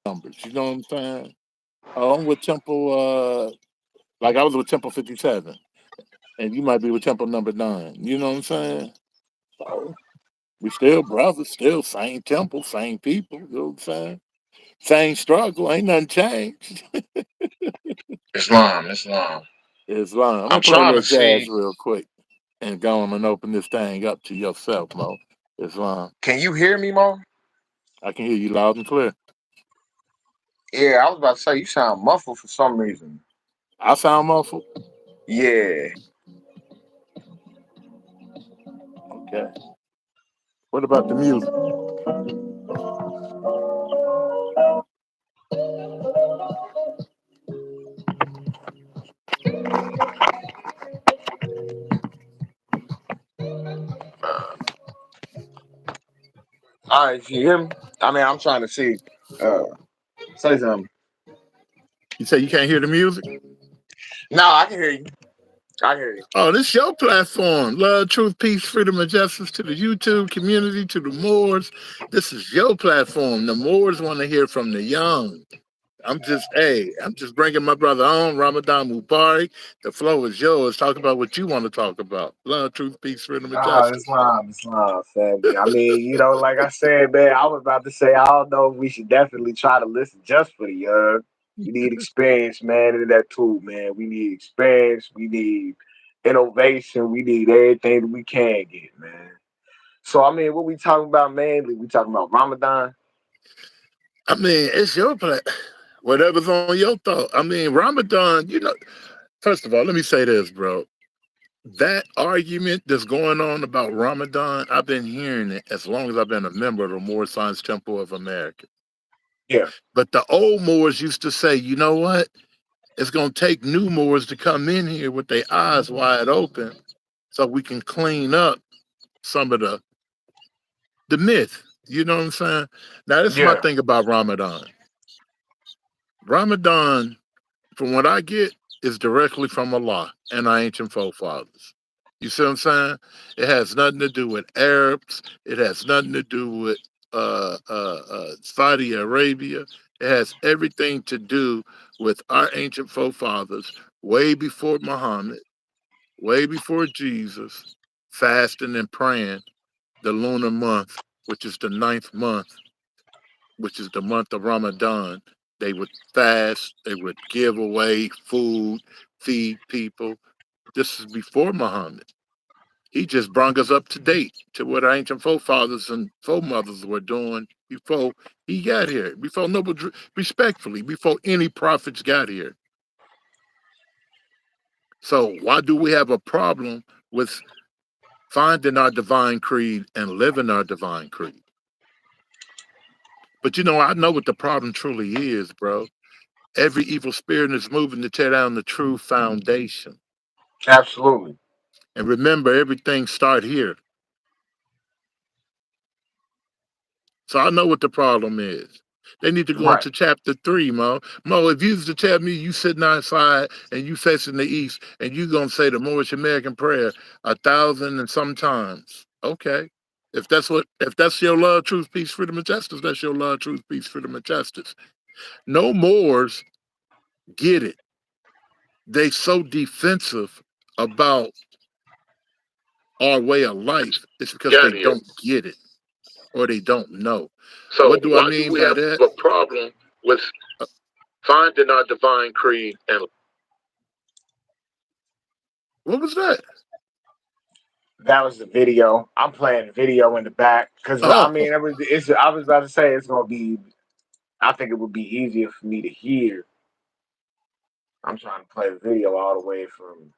numbers. You know what I'm saying? Oh, I'm with Temple. Like I was with Temple 57, and you might be with Temple number 9. You know what I'm saying? So we still brothers, still same temple, same people. You know what I'm saying? Same struggle. Ain't nothing changed. Islam, Islam. Islam. I'm I'm gonna play a trying little to jazz see. real quick and go on and open this thing up to yourself, Mo. Islam. Can you hear me, Mo? I can hear you loud and clear. Yeah, I was about to say you sound muffled for some reason. I sound muffled. Yeah. Okay. What about the music? All right, can you hear me? I mean, I'm trying to see. Uh, Say something. You say you can't hear the music? No, I can hear you. I hear you. Oh, this your platform. Love, truth, peace, freedom, and justice to the YouTube community, to the Moors. This is your platform. The Moors want to hear from the young. I'm just bringing my brother on, Ramadan Mubarak. The flow is yours. Talk about what you want to talk about. Love, truth, peace, freedom, and justice. Islam, family. I mean, like I said, man, I was about to say, I don't know if we should definitely try to listen just for the young. We need experience, man, in that too, man. We need experience. We need innovation. We need everything that we can get, man. So, I mean, what we talking about mainly? We talking about Ramadan? I mean, it's your whatever's on your thought. I mean, Ramadan, first of all, let me say this, bro. That argument that's going on about Ramadan, I've been hearing it as long as I've been a member of the Moor Science Temple of America. Yeah. But the old Moors used to say, you know what? It's going to take new Moors to come in here with their eyes wide open so we can clean up some of the myth. You know what I'm saying? Now, this is my Yeah. thing about Ramadan. Ramadan, from what I get, is directly from Allah and our ancient forefathers. You see what I'm saying? It has nothing to do with Arabs. It has nothing to do with Saudi Arabia. It has everything to do with our ancient forefathers way before Muhammad, way before Jesus, fasting and praying the lunar month, which is the ninth month, which is the month of Ramadan. They would fast, they would give away food, feed people. This is before Muhammad. He just brought us up to date to what our ancient forefathers and foremothers were doing before he got here, before nobody, respectfully, before any prophets got here. So why do we have a problem with finding our divine creed and living our divine creed? But I know what the problem truly is, bro. Every evil spirit is moving to tear down the true foundation. Absolutely. And remember, everything start here. So I know what the problem is. They need to go Right. into chapter 3, Mo. Mo, if you used to tell me you sitting outside and you facing the east and you gonna say the Moorish American prayer 1,000 and sometimes, okay. If that's your love, truth, peace, freedom, and justice, that's your love, truth, peace, freedom, and justice. No Moors get it. They so defensive about our way of life. It's because Got they here. don't get it or they don't know. So What do I why do mean we by have that? a problem with Uh, finding our divine creed and What was that? that was the video. I'm playing the video in the back because I Oh, mean, I was about to say it's gonna be. I think it would be easier for me to hear. I'm trying to play the video all the way from.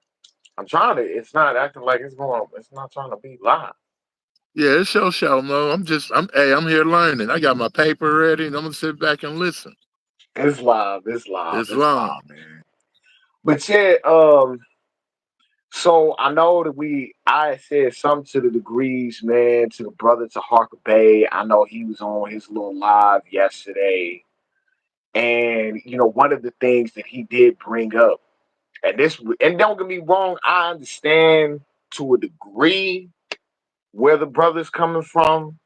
I'm trying to. It's not acting like it's going. It's not trying to be live. yeah, it's your show, Mo. I'm here learning. I got my paper ready and I'm gonna sit back and listen. It's live. It's live. It's It's long. live, man. But yeah, so I know that I said something to the degrees, man, to the brother to Harker Bay. I know he was on his little live yesterday. And one of the things that he did bring up, and don't get me wrong, I understand to a degree where the brother's coming from,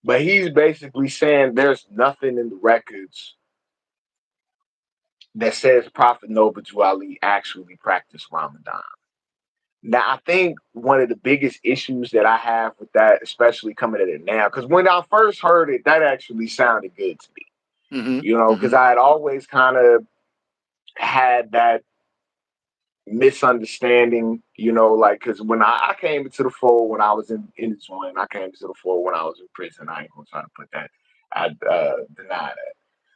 but he's basically saying there's nothing in the records that says Prophet Noble Drew Ali actually practiced Ramadan. Now, I think one of the biggest issues that I have with that, especially coming at it now, because when I first heard it, that actually sounded good to me, because I had always kind of had that misunderstanding, like, because when I came into the fold when I was in the joint, I came into the fold when I was in prison. I ain't gonna try to put that, I deny that.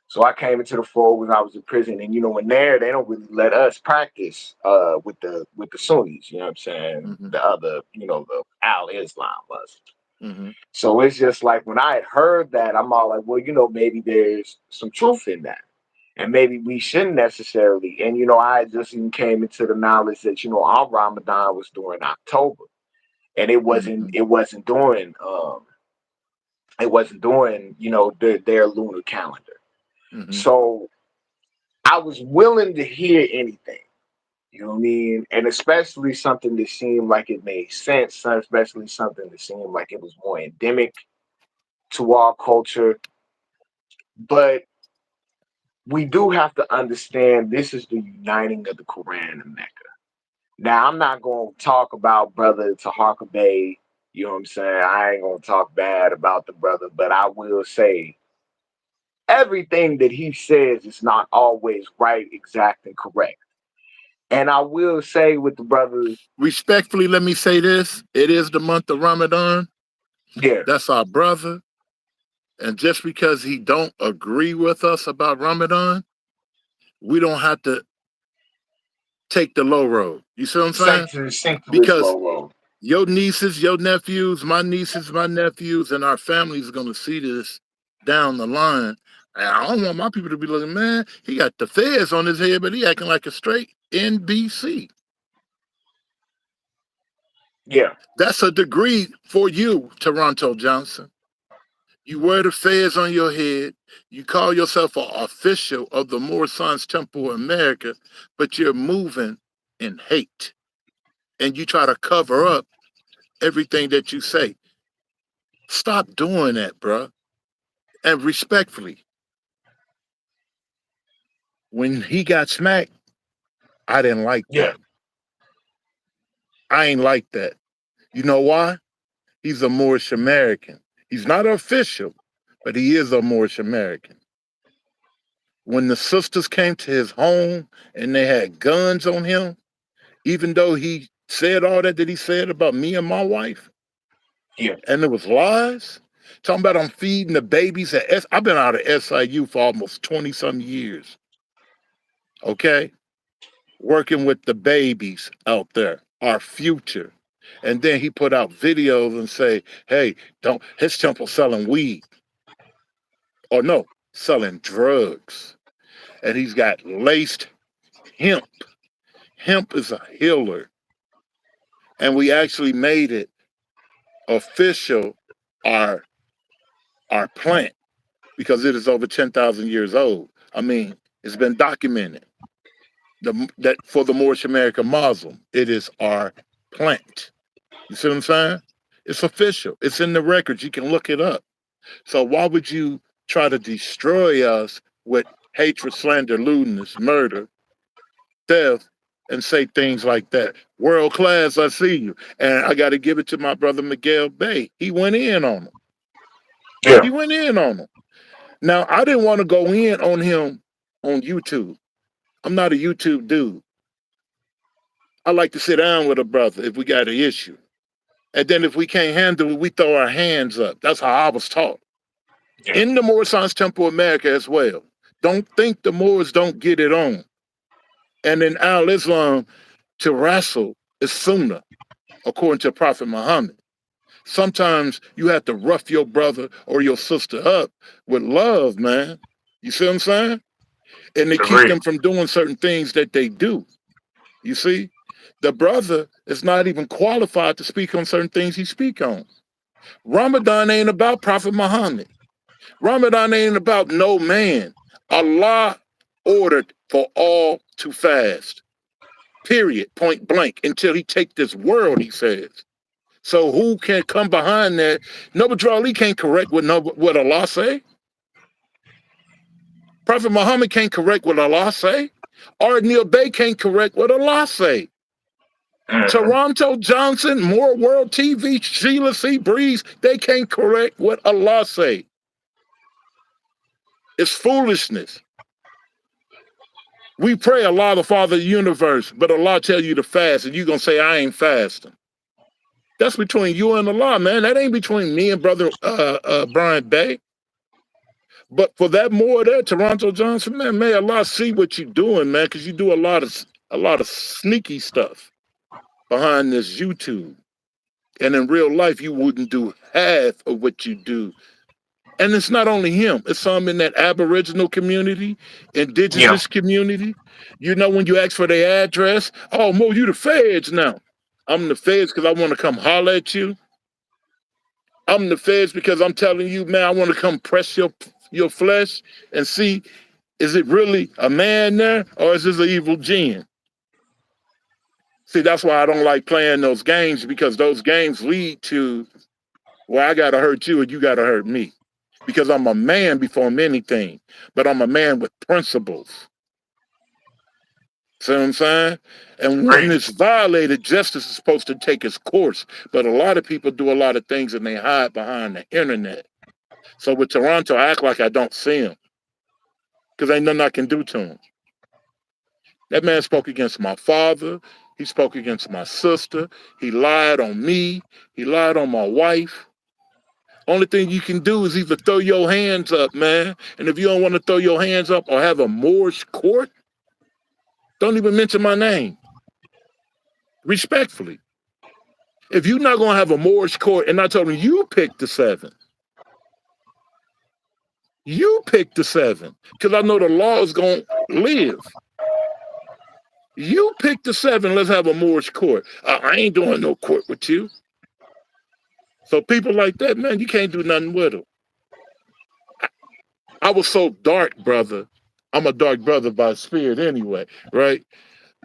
So I came into the fold when I was in prison, and in there they don't really let us practice with the Sunnis. You know what I'm saying? The other, the Al Islam was. So it's just like when I had heard that, I'm all like, well, maybe there's some truth in that, and maybe we shouldn't necessarily. And I just even came into the knowledge that our Ramadan was during October, and it wasn't during their lunar calendar. So I was willing to hear anything. You know what I mean? And especially something that seemed like it made sense, especially something that seemed like it was more endemic to our culture. But we do have to understand this is the uniting of the Quran and Mecca. Now, I'm not going to talk about Brother Taharka Bey. You know what I'm saying? I ain't going to talk bad about the brother, but I will say everything that he says is not always right, exact, and correct. And I will say with the brother, respectfully, let me say this. It is the month of Ramadan. yeah, That's our brother. And just because he don't agree with us about Ramadan, we don't have to take the low road. You see what I'm saying? sink to this Because low road. your nieces, your nephews, my nieces, my nephews, and our families are going to see this down the line. And I don't want my people to be looking, man, he got the feds on his head, but he acting like a straight NBC. Yeah. That's a degree for you, Toronto Johnson. You wear the fez on your head. You call yourself an official of the Moore Science Temple of America, but you're moving in hate. And you try to cover up everything that you say. Stop doing that, bro. And respectfully, when he got smacked, I didn't like Yeah. that. I ain't like that. You know why? He's a Moorish American. He's not official, but he is a Moorish American. When the sisters came to his home and they had guns on him, even though he said all that he said about me and my wife, Yeah. and it was lies. Talking about I'm feeding the babies at I've been out of SIU for almost 20 some years. Okay? Working with the babies out there, our future. And then he put out videos and say, hey, don't his temple selling weed. Or no, selling drugs. And he's got laced hemp. Hemp is a healer. And we actually made it official, our plant, because it is over 10,000 years old. I mean, it's been documented that for the Moorish American Muslim, it is our plant. You see what I'm saying? It's official. It's in the records. You can look it up. So why would you try to destroy us with hatred, slander, lewdness, murder, death, and say things like that? World class, I see you. And I got to give it to my brother Miguel Bey. He went in on him. Yeah. He went in on him. Now, I didn't want to go in on him on YouTube. I'm not a YouTube dude. I like to sit down with a brother if we got an issue. And then if we can't handle it, we throw our hands up. That's how I was taught. Yeah. In the Moor Science Temple of America as well. Don't think the Moors don't get it on. And in Al Islam, to wrestle is sunnah, according to Prophet Muhammad. Sometimes you have to rough your brother or your sister up with love, man. You see what I'm saying? And they keep Agreed. them from doing certain things that they do. You see? The brother is not even qualified to speak on certain things he speak on. Ramadan ain't about Prophet Muhammad. Ramadan ain't about no man. Allah ordered for all to fast. Period. Point blank. Until he take this world, he says. So who can come behind that? Noble Ali can't correct what Allah say. Prophet Muhammad can't correct what Allah say. Neil Bey can't correct what Allah say. Toronto Johnson, More World TV, Sheila C. Breeze, they can't correct what Allah say. It's foolishness. We pray Allah, the Father of the universe, but Allah tell you to fast, and you going to say, I ain't fasting. That's between you and Allah, man. That ain't between me and Brother Bryant Bey. But for that more there, Toronto Johnson, man, may Allah see what you're doing, man, because you do a lot of sneaky stuff behind this YouTube. And in real life, you wouldn't do half of what you do. And it's not only him, it's some in that Aboriginal community, indigenous community. You know, when you ask for their address, oh, Mo, you the feds now. I'm the feds because I want to come holler at you. I'm the feds because I'm telling you, man, I want to come press your flesh and see, is it really a man there or is this an evil jinn? See, that's why I don't like playing those games, because those games lead to, well, I got to hurt you and you got to hurt me. Because I'm a man before anything, but I'm a man with principles. See what I'm saying? And when it's violated, justice is supposed to take its course. But a lot of people do a lot of things and they hide behind the internet. So with Toronto, I act like I don't see him, because ain't nothing I can do to him. That man spoke against my father. He spoke against my sister. He lied on me. He lied on my wife. Only thing you can do is either throw your hands up, man. And if you don't want to throw your hands up or have a Moorish court, don't even mention my name. Respectfully. If you're not going to have a Moorish court, and I told him, you pick the 7. You pick the 7. Because I know the law is going to live. You pick the 7, let's have a Moorish court. I ain't doing no court with you. So people like that, man, you can't do nothing with them. I was so dark, brother. I'm a dark brother by spirit anyway, right?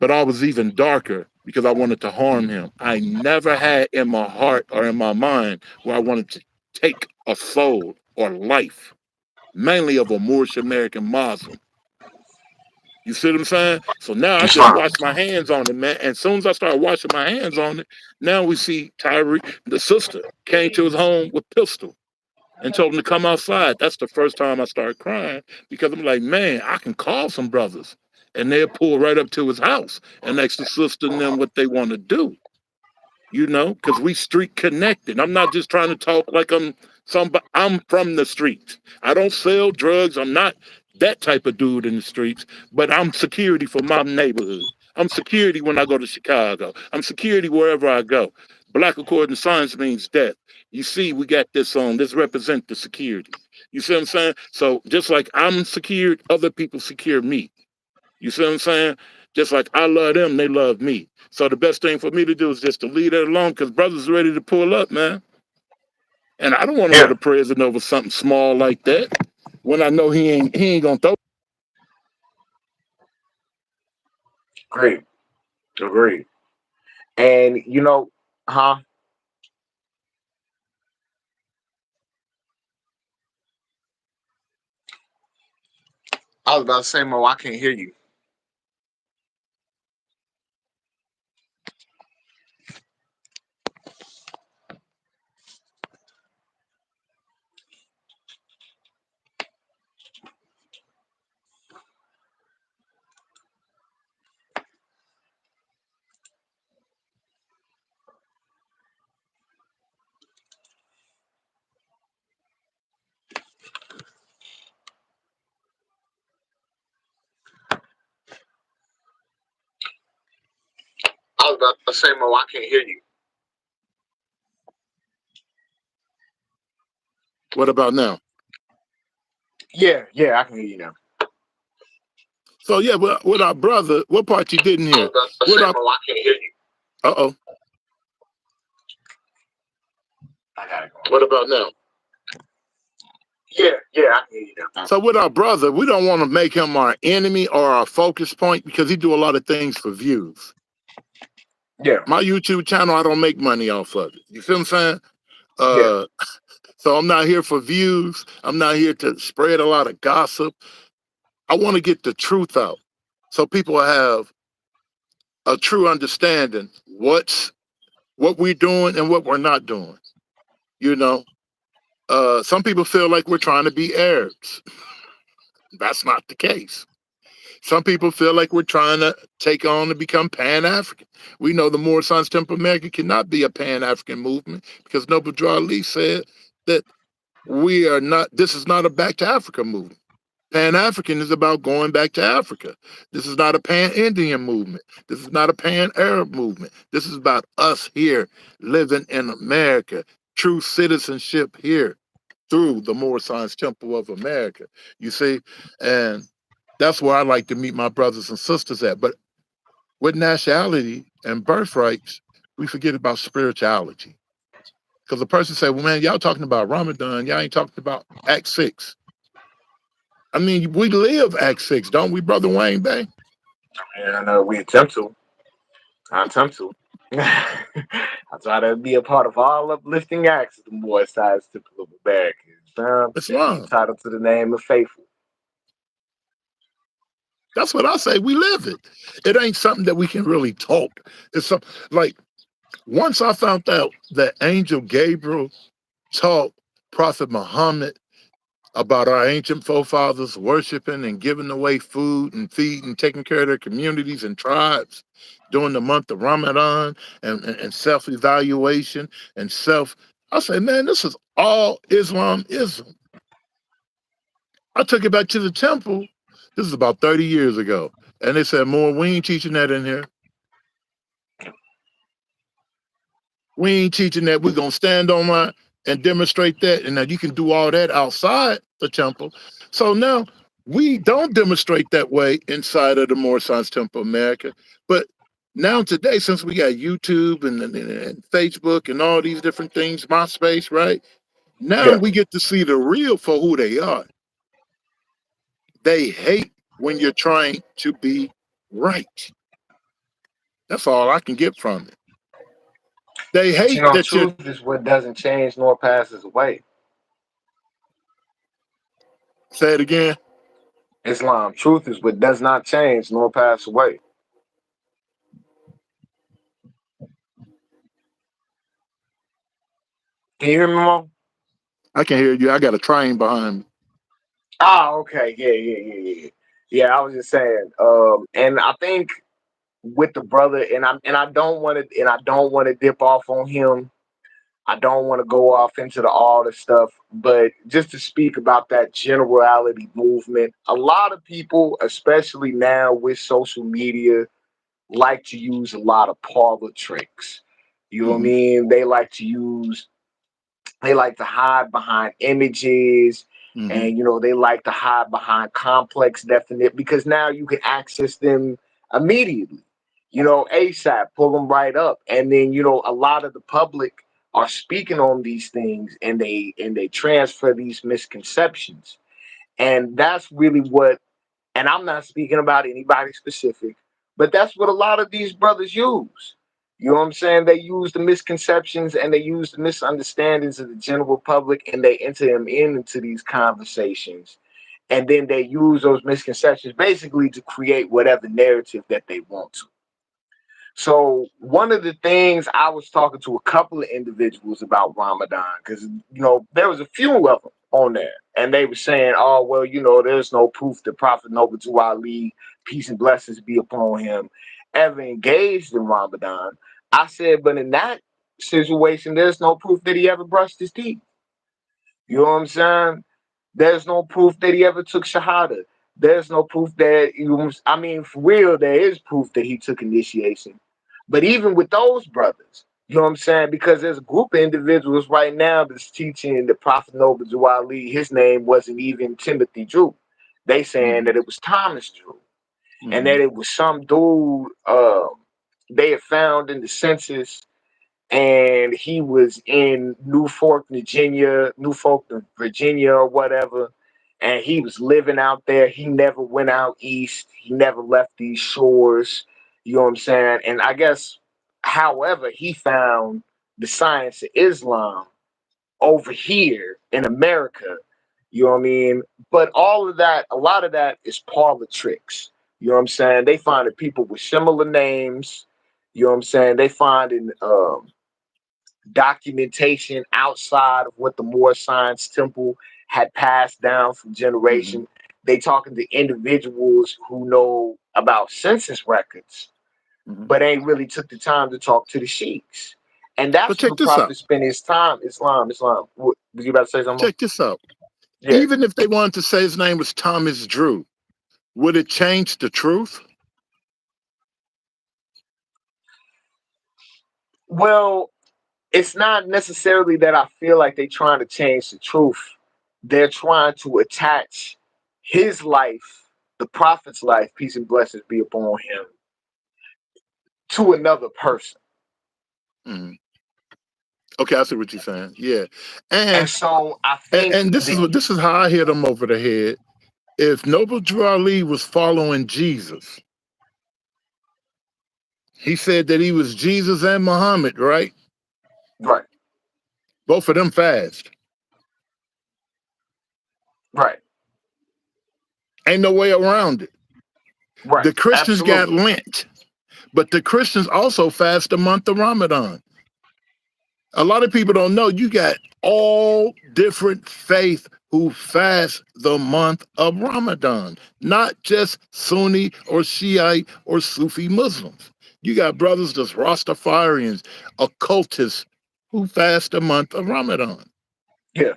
But I was even darker because I wanted to harm him. I never had in my heart or in my mind where I wanted to take a soul or life, mainly of a Moorish American Muslim. You see what I'm saying? So now I just wash my hands on it, man. And as soon as I start washing my hands on it, now we see Tyree, the sister, came to his home with pistol and told him to come outside. That's the first time I started crying, because I'm like, man, I can call some brothers and they'll pull right up to his house and ask the sister and them what they want to do. You know, because we street connected. I'm not just trying to talk like I'm somebody. I'm from the streets. I don't sell drugs. I'm not that type of dude in the streets, but I'm security for my neighborhood. I'm security when I go to Chicago. I'm security wherever I go. Black according to science means death. You see, we got this on. This represents the security. You see what I'm saying? So just like I'm secured, other people secure me. You see what I'm saying? Just like I love them, they love me. So the best thing for me to do is just to leave it alone, because brothers ready to pull up, man. And I don't want to go to prison over something small like that when I know he ain't gonna throw. Great. Agreed. And you know, huh? I was about to say, Mo, I can't hear you. I was about to say, Mo, I can't hear you. What about now? Yeah, I can hear you now. So yeah, with our brother, what part you didn't hear? I was about to say, Mo, I can't hear you. Uh-oh. I got it. What about now? Yeah, I can hear you now. So with our brother, we don't want to make him our enemy or our focus point, because he do a lot of things for views. Yeah. My YouTube channel, I don't make money off of it. You feel what I'm saying? So I'm not here for views. I'm not here to spread a lot of gossip. I want to get the truth out. so people have a true understanding what we're doing and what we're not doing. You know, some people feel like we're trying to be Arabs. That's not the case. Some people feel like we're trying to take on to become Pan African. We know the Moorish Science Temple America cannot be a Pan African movement because Noble Drew Ali said that we are not. This is not a Back to Africa movement. Pan African is about going back to Africa. This is not a Pan Indian movement. This is not a Pan Arab movement. This is about us here living in America, true citizenship here through the Moorish Science Temple of America. You see, and that's where I like to meet my brothers and sisters at. But with nationality and birthrights, we forget about spirituality. Because the person say, well, man, y'all talking about Ramadan, y'all ain't talking about Act 6. I mean, we live Act 6, don't we, Brother Wayne Bey? And we attempt to. I attempt to. I try to be a part of all uplifting acts of the more sides typical of America. And be Islam. entitled to the name of faithful. That's what I say. We live it. It ain't something that we can really talk. It's some like once I found out that Angel Gabriel taught Prophet Muhammad about our ancient forefathers worshiping and giving away food and feeding, taking care of their communities and tribes during the month of Ramadan and self-evaluation and self. I say, man, this is all Islamism. I took it back to the temple. This is about 30 years ago. And they said, more, we ain't teaching that in here. We ain't teaching that. We're going to stand on line and demonstrate that. And now you can do all that outside the temple. So now we don't demonstrate that way inside of the Moorish Science Temple America. But now today, since we got YouTube and Facebook and all these different things, MySpace, right? Now Yeah. we get to see the real for who they are. They hate when you're trying to be right. That's all I can get from it. They But hate that you're. truth is what doesn't change nor passes away. Say it again. Islam, truth is what does not change nor pass away. Can you hear me, Mo? I can hear you. I got a train behind me. Ah, okay. Yeah. Yeah, I was just saying. And I think with the brother, and I don't want to, and I don't want to dip off on him. I don't want to go off into all the stuff, but just to speak about that generality movement, a lot of people, especially now with social media, like to use a lot of parlor tricks. You know what I Mm-hmm. mean? They like to hide behind images, Mm-hmm. and they like to hide behind complex definite, because now you can access them immediately, ASAP, pull them right up. And then a lot of the public are speaking on these things, and they transfer these misconceptions. And that's really what, and I'm not speaking about anybody specific, but that's what a lot of these brothers use. You know what I'm saying? They use the misconceptions and they use the misunderstandings of the general public, and they enter them into these conversations. And then they use those misconceptions basically to create whatever narrative that they want to. So one of the things, I was talking to a couple of individuals about Ramadan, because there was a few of them on there, and they were saying, "Oh well, there's no proof that Prophet Noble Ali, peace and blessings be upon him, ever engaged in Ramadan." I said, but in that situation, there's no proof that he ever brushed his teeth. You know what I'm saying? There's no proof that he ever took Shahada. There's no proof that I mean, for real, there is proof that he took initiation. But even with those brothers, you know what I'm saying? Because there's a group of individuals right now that's teaching the Prophet Noble Ali, his name wasn't even Timothy Drew. They saying Mm-hmm. that it was Thomas Drew, and Mm-hmm. that it was some dude they had found in the census, and he was in Norfolk, Virginia, or whatever. And he was living out there. He never went out east. He never left these shores. You know what I'm saying? And I guess, however, he found the science of Islam over here in America. You know what I mean? But all of that, a lot of that is parlor tricks. You know what I'm saying? They finding people with similar names. You know what I'm saying? They finding documentation outside of what the Moorish Science Temple had passed down from Hmm. generation. They talking to individuals who know about census records, Hmm. but ain't really took the time to talk to the sheiks. And But that's where check the this out. prophet spent his time. Islam. What, was you about to say something? Check this out. Yeah. Even if they wanted to say his name was Thomas Drew, would it change the truth? Well, it's not necessarily that I feel like they're trying to change the truth. They're trying to attach his life, the prophet's life, peace and blessings be upon him, to another person. Hmm. Okay, I see what you're saying. Yeah, And and so I and, think and that, this is how I hit them over the head. If Noble Drew Ali was following Jesus, he said that he was Jesus and Muhammad, right? right, Both of them fast. right, Ain't no way around it. right, The Christians got absolutely. Lent, but the Christians also fast the month of Ramadan. A lot of people don't know you got all different faith who fast the month of Ramadan, not just Sunni or Shiite or Sufi Muslims. You got brothers that's Rastafarians, occultists who fast the month of Ramadan. Yeah.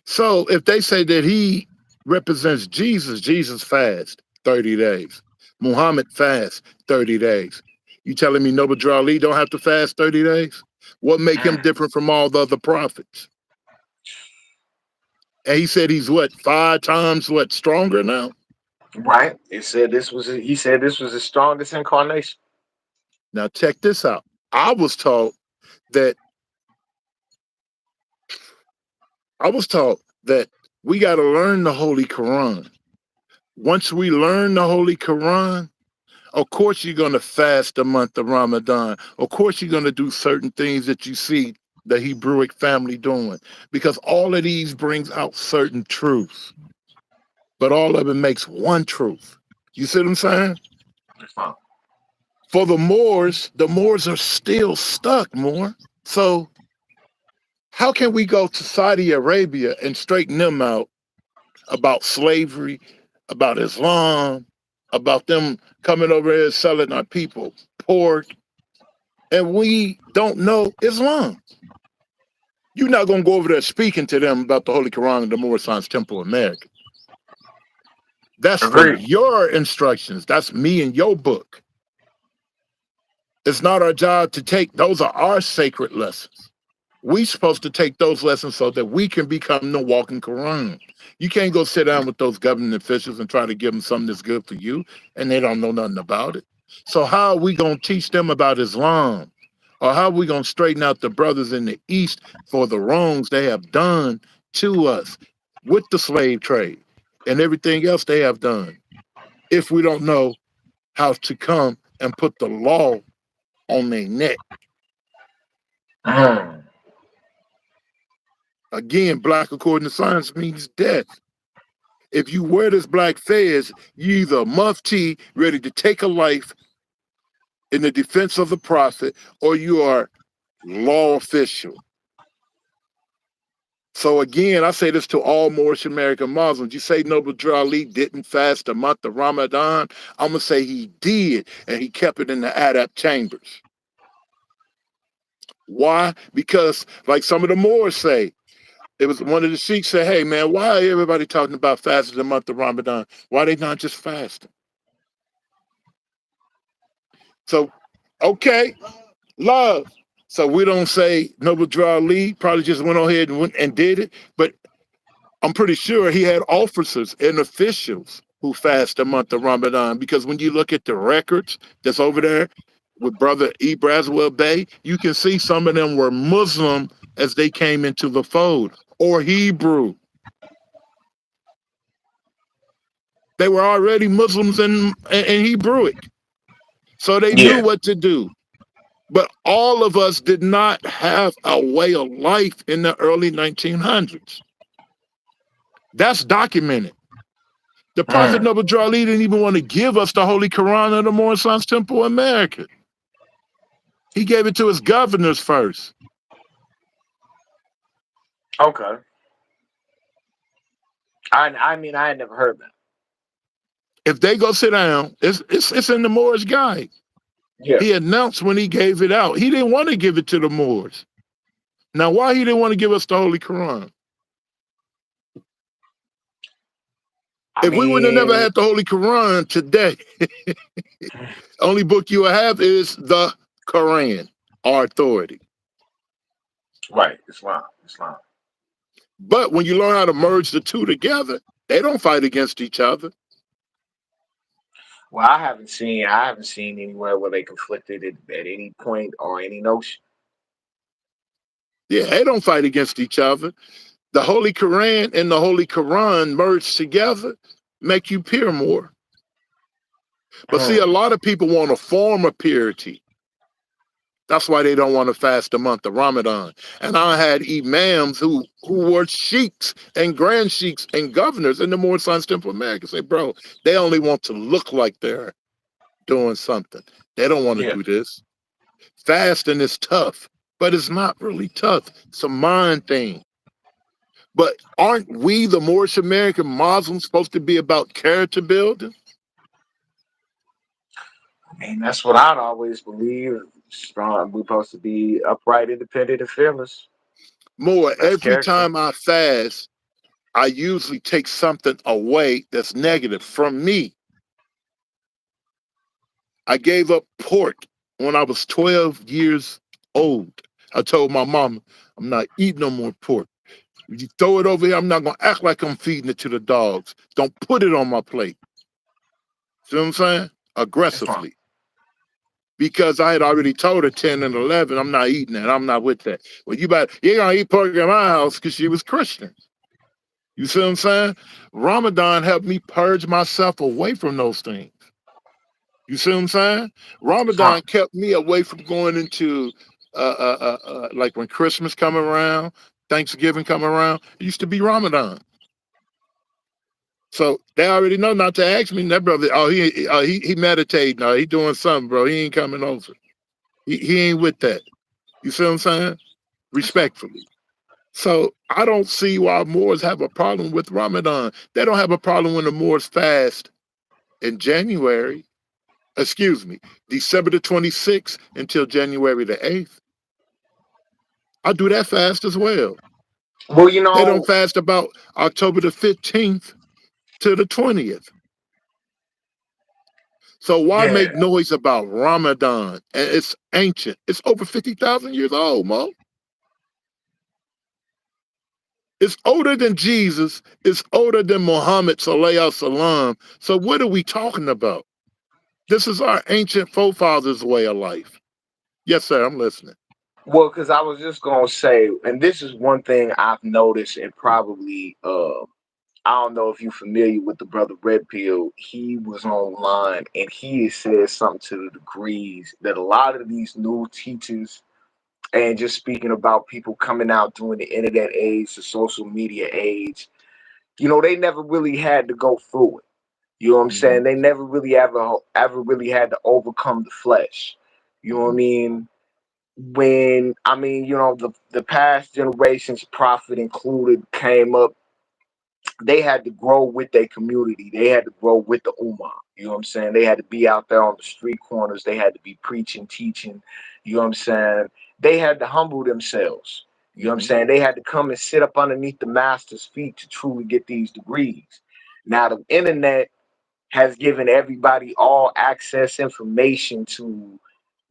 So if they say that he represents Jesus, Jesus fast 30 days. Muhammad fast 30 days. You telling me Noble Drew Ali don't have to fast 30 days? What make him Mm. different from all the other prophets? And he said he's what, 5 times what, stronger now? Right. He said this was his strongest incarnation. Now check this out. I was taught that I was taught that we got to learn the Holy Quran. Once we learn the Holy Quran, of course, you're going to fast the month of Ramadan. Of course, you're going to do certain things that you see the Hebrewic family doing, because all of these brings out certain truths, but all of it makes one truth. You see what I'm saying? For the Moors are still stuck more. So how can we go to Saudi Arabia and straighten them out about slavery, about Islam, about them coming over here selling our people pork, and we don't know Islam? You're not going to go over there speaking to them about the Holy Quran and the Moorish Science Temple in America. That's for Agreed. your instructions. That's me and your book. It's not our job to take, those are our sacred lessons. We supposed to take those lessons so that we can become the walking Quran. You can't go sit down with those government officials and try to give them something that's good for you, and they don't know nothing about it. So how are we going to teach them about Islam? Or how are we going to straighten out the brothers in the East for the wrongs they have done to us with the slave trade and everything else they have done, if we don't know how to come and put the law on their neck? Mm. Again, black according to science means death. If you wear this black fez, you either a mufti ready to take a life in the defense of the prophet, or you are law official. So again, I say this to all Moorish American Muslims. You say Noble Drew Ali didn't fast the month of Ramadan. I'm gonna say he did, and he kept it in the adab chambers. Why? Because, like some of the Moors say, it was one of the sheiks said, "Hey man, why are everybody talking about fasting the month of Ramadan? Why they not just fasting?" So, okay, love. So we don't say Noble Drew Ali probably just went on ahead and went and did it, but I'm pretty sure he had officers and officials who fast the month of Ramadan, because when you look at the records that's over there with Brother Bey, you can see some of them were Muslim as they came into the fold, or Hebrew. They were already Muslims in Hebrewic, so they knew Yeah. what to do. But all of us did not have a way of life in the early 1900s. That's documented. The Prophet Noble Drew Ali didn't even want to give us the Holy Quran of the Moorish Science Temple in America. He gave it to his governors first. Okay. I mean, I had never heard that. If they go sit down, it's in the Moorish Guide. Yeah. He announced when he gave it out. He didn't want to give it to the Moors. Now, why he didn't want to give us the Holy Quran? If we would have never had the Holy Quran today, only book you will have is the Quran, our authority. Right, Islam. But when you learn how to merge the two together, they don't fight against each other. Well, I haven't seen anywhere where they conflicted at any point or any notion. Yeah, they don't fight against each other. The Holy Quran and the Holy Quran merged together make you pure more. But see, a lot of people want a form of purity. That's why they don't want to fast the month of Ramadan. And I had imams who were sheiks and grand sheiks and governors in the Moorish Science Temple of America say, bro, they only want to look like they're doing something. They don't want to do this. Fasting is tough, but it's not really tough. It's a mind thing. But aren't we, the Moorish American Muslims, supposed to be about character building? I mean, that's what I'd always believe. Strong. We're supposed to be upright, independent, and fearless. More, That's every character. time I fast, I usually take something away that's negative from me. I gave up pork when I was 12 years old. I told my mama, I'm not eating no more pork. If you throw it over here, I'm not going to act like I'm feeding it to the dogs. Don't put it on my plate. See what I'm saying? Aggressively. Because I had already told her 10 and 11, I'm not eating that. I'm not with that. Well, you're going to eat pork in my house because she was Christian. You see what I'm saying? Ramadan helped me purge myself away from those things. You see what I'm saying? Ramadan kept me away from going into, like when Christmas come around, Thanksgiving come around, it used to be Ramadan. So they already know not to ask me. That brother, he meditating. No, he doing something, bro. He ain't coming over. He ain't with that. You see what I'm saying? Respectfully. So I don't see why Moors have a problem with Ramadan. They don't have a problem when the Moors fast in January. Excuse me, December the 26th until January the 8th. I do that fast as well. Well, They don't fast about October the 15th to the 20th. So why make noise about Ramadan? And it's ancient. It's over 50,000 years old, Mo. It's older than Jesus. It's older than Muhammad Sallallahu Salam. So what are we talking about? This is our ancient forefathers' way of life. Yes, sir, I'm listening. Well, because I was just gonna say, and this is one thing I've noticed, and probably, I don't know if you're familiar with the brother Red Pill. He was online, and he said something to the degrees that a lot of these new teachers, and just speaking about people coming out during the internet age, the social media age, they never really had to go through it. You know what I'm saying? They never really ever really had to overcome the flesh. You know what I mean? The past generations, prophet included, came up, they had to grow with their community. They had to grow with the ummah. You know what I'm saying? They had to be out there on the street corners. They had to be preaching, teaching. You know what I'm saying? They had to humble themselves. You know what I'm saying? They had to come and sit up underneath the master's feet to truly get these degrees. Now the internet has given everybody all access information to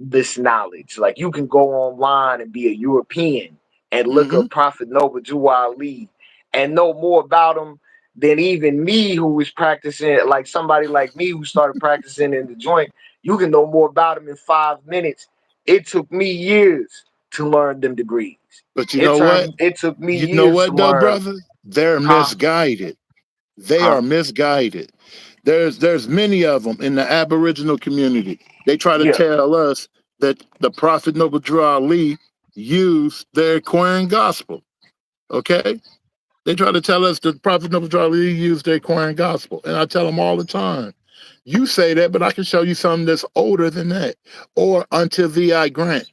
this knowledge. Like, you can go online and be a European and look up Prophet Noble Drew Ali and know more about him than even me, who was practicing, like somebody like me who started practicing in the joint. You can know more about him in 5 minutes. It took me years to learn them degrees. But you know what? It took me You know years to what, though, learn. brother? They're misguided. They are misguided. There's many of them in the Aboriginal community. They try to tell us that the Prophet Noble Drew Ali used their Quran gospel. Okay? They try to tell us the Prophet Noble Charlie used the Aquarian gospel. And I tell them all the time, you say that, but I can show you something that's older than that. Or until V.I. Grant.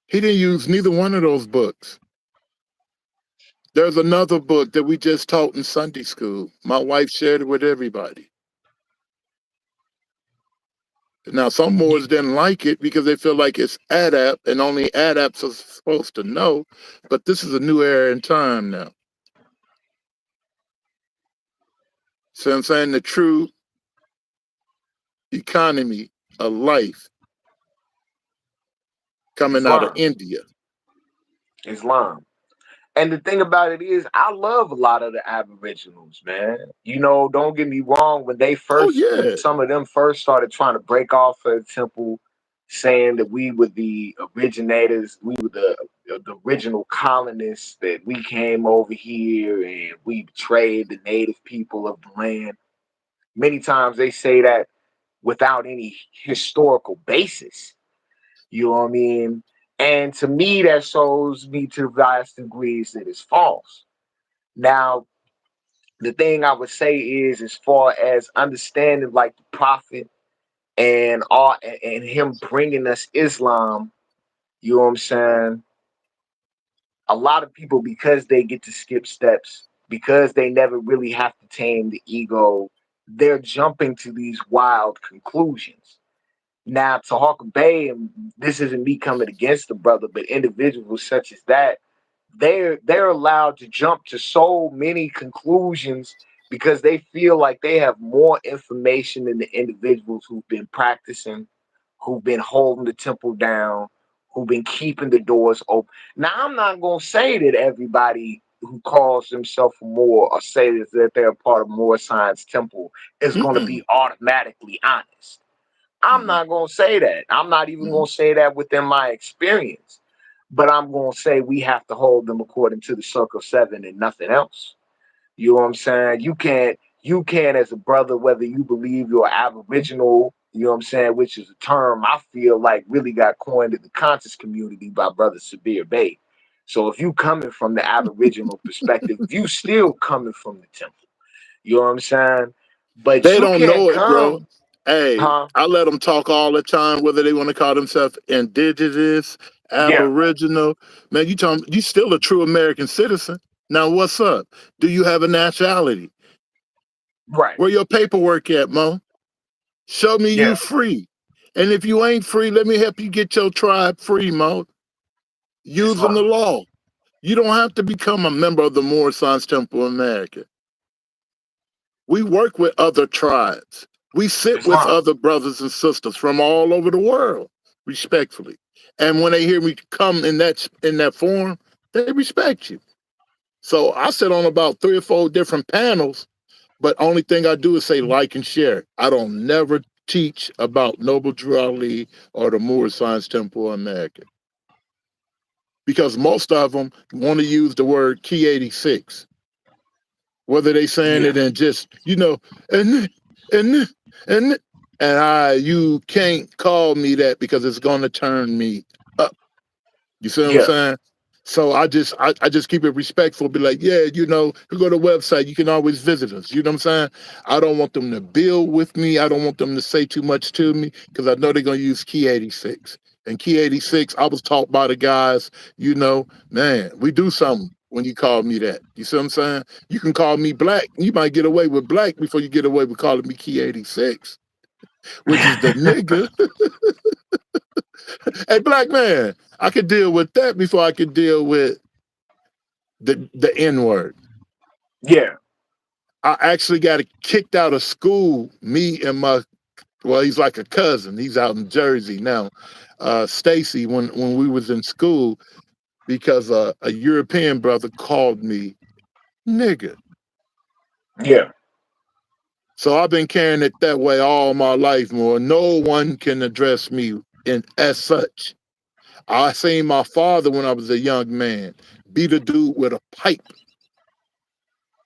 He didn't use neither one of those books. There's another book that we just taught in Sunday school. My wife shared it with everybody. Now, some Moors didn't like it because they feel like it's adapt and only adapts are supposed to know. But this is a new era in time now. So I'm saying the true economy of life coming out of Islam. India. Islam. And the thing about it is, I love a lot of the Aboriginals, man. You know, don't get me wrong. Oh When yeah. some of them first started trying to break off of the temple, saying that we were the originators, we were the original colonists, that we came over here and we betrayed the native people of the land. Many times they say that without any historical basis. You know what I mean? And to me, that shows me to vast degrees that it's false. Now, the thing I would say is, as far as understanding like the prophet and all, and him bringing us Islam, you know what I'm saying? A lot of people, because they get to skip steps, because they never really have to tame the ego, they're jumping to these wild conclusions. Now, to Hawker Bay, and this isn't me coming against the brother, but individuals such as that, they're allowed to jump to so many conclusions because they feel like they have more information than the individuals who've been practicing, who've been holding the temple down, who've been keeping the doors open. Now, I'm not gonna say that everybody who calls themselves a Moor or say that they're a part of Moor Science Temple is gonna Mm-mm. be automatically honest. I'm Mm-mm. not gonna say that. I'm not even Mm-mm. gonna say that within my experience. But I'm gonna say we have to hold them according to the Circle Seven and nothing else. You know what I'm saying? You can't as a brother, whether you believe you're Aboriginal, you know what I'm saying, which is a term I feel like really got coined in the conscious community by Brother Sabir Bey. So if you coming from the Aboriginal perspective, you still coming from the temple. You know what I'm saying? But They you don't can't know it, bro. come, Hey, huh? I let them talk all the time, whether they want to call themselves indigenous, Yeah, aboriginal. Man, you still a true American citizen. Now, what's up? Do you have a nationality? right. Where your paperwork at, Mo? Show me you Yeah, free. And if you ain't free, let me help you get your tribe free, Mo. Using the Islam, law. You don't have to become a member of the Moor Science Temple of America. We work with other tribes. We sit with Islam. other brothers and sisters from all over the world, respectfully. And when they hear me come in that form, they respect you. So I sit on about 3 or 4 different panels, but only thing I do is say like and share. I don't never teach about Noble Drew Ali or the Moor Science Temple of America because most of them want to use the word Key 86, whether they saying Yeah, it in just and and and you can't call me that because it's gonna turn me up. You see what I'm yeah, saying? So I just keep it respectful, be like, yeah, you go to the website, you can always visit us. You know what I'm saying? I don't want them to build with me. I don't want them to say too much to me because I know they're gonna use Key 86. And Key 86, I was taught by the guys, man, we do something when you call me that. You see what I'm saying? You can call me black. You might get away with black before you get away with calling me Key 86, which is the nigga. Hey, black man, I could deal with that before I could deal with the N word. yeah, I actually got kicked out of school. Me and he's like a cousin. He's out in Jersey now. Stacy, when we was in school, because a European brother called me nigga. yeah, So I've been carrying it that way all my life. More, no one can address me in as such. I seen my father when I was a young man beat a dude with a pipe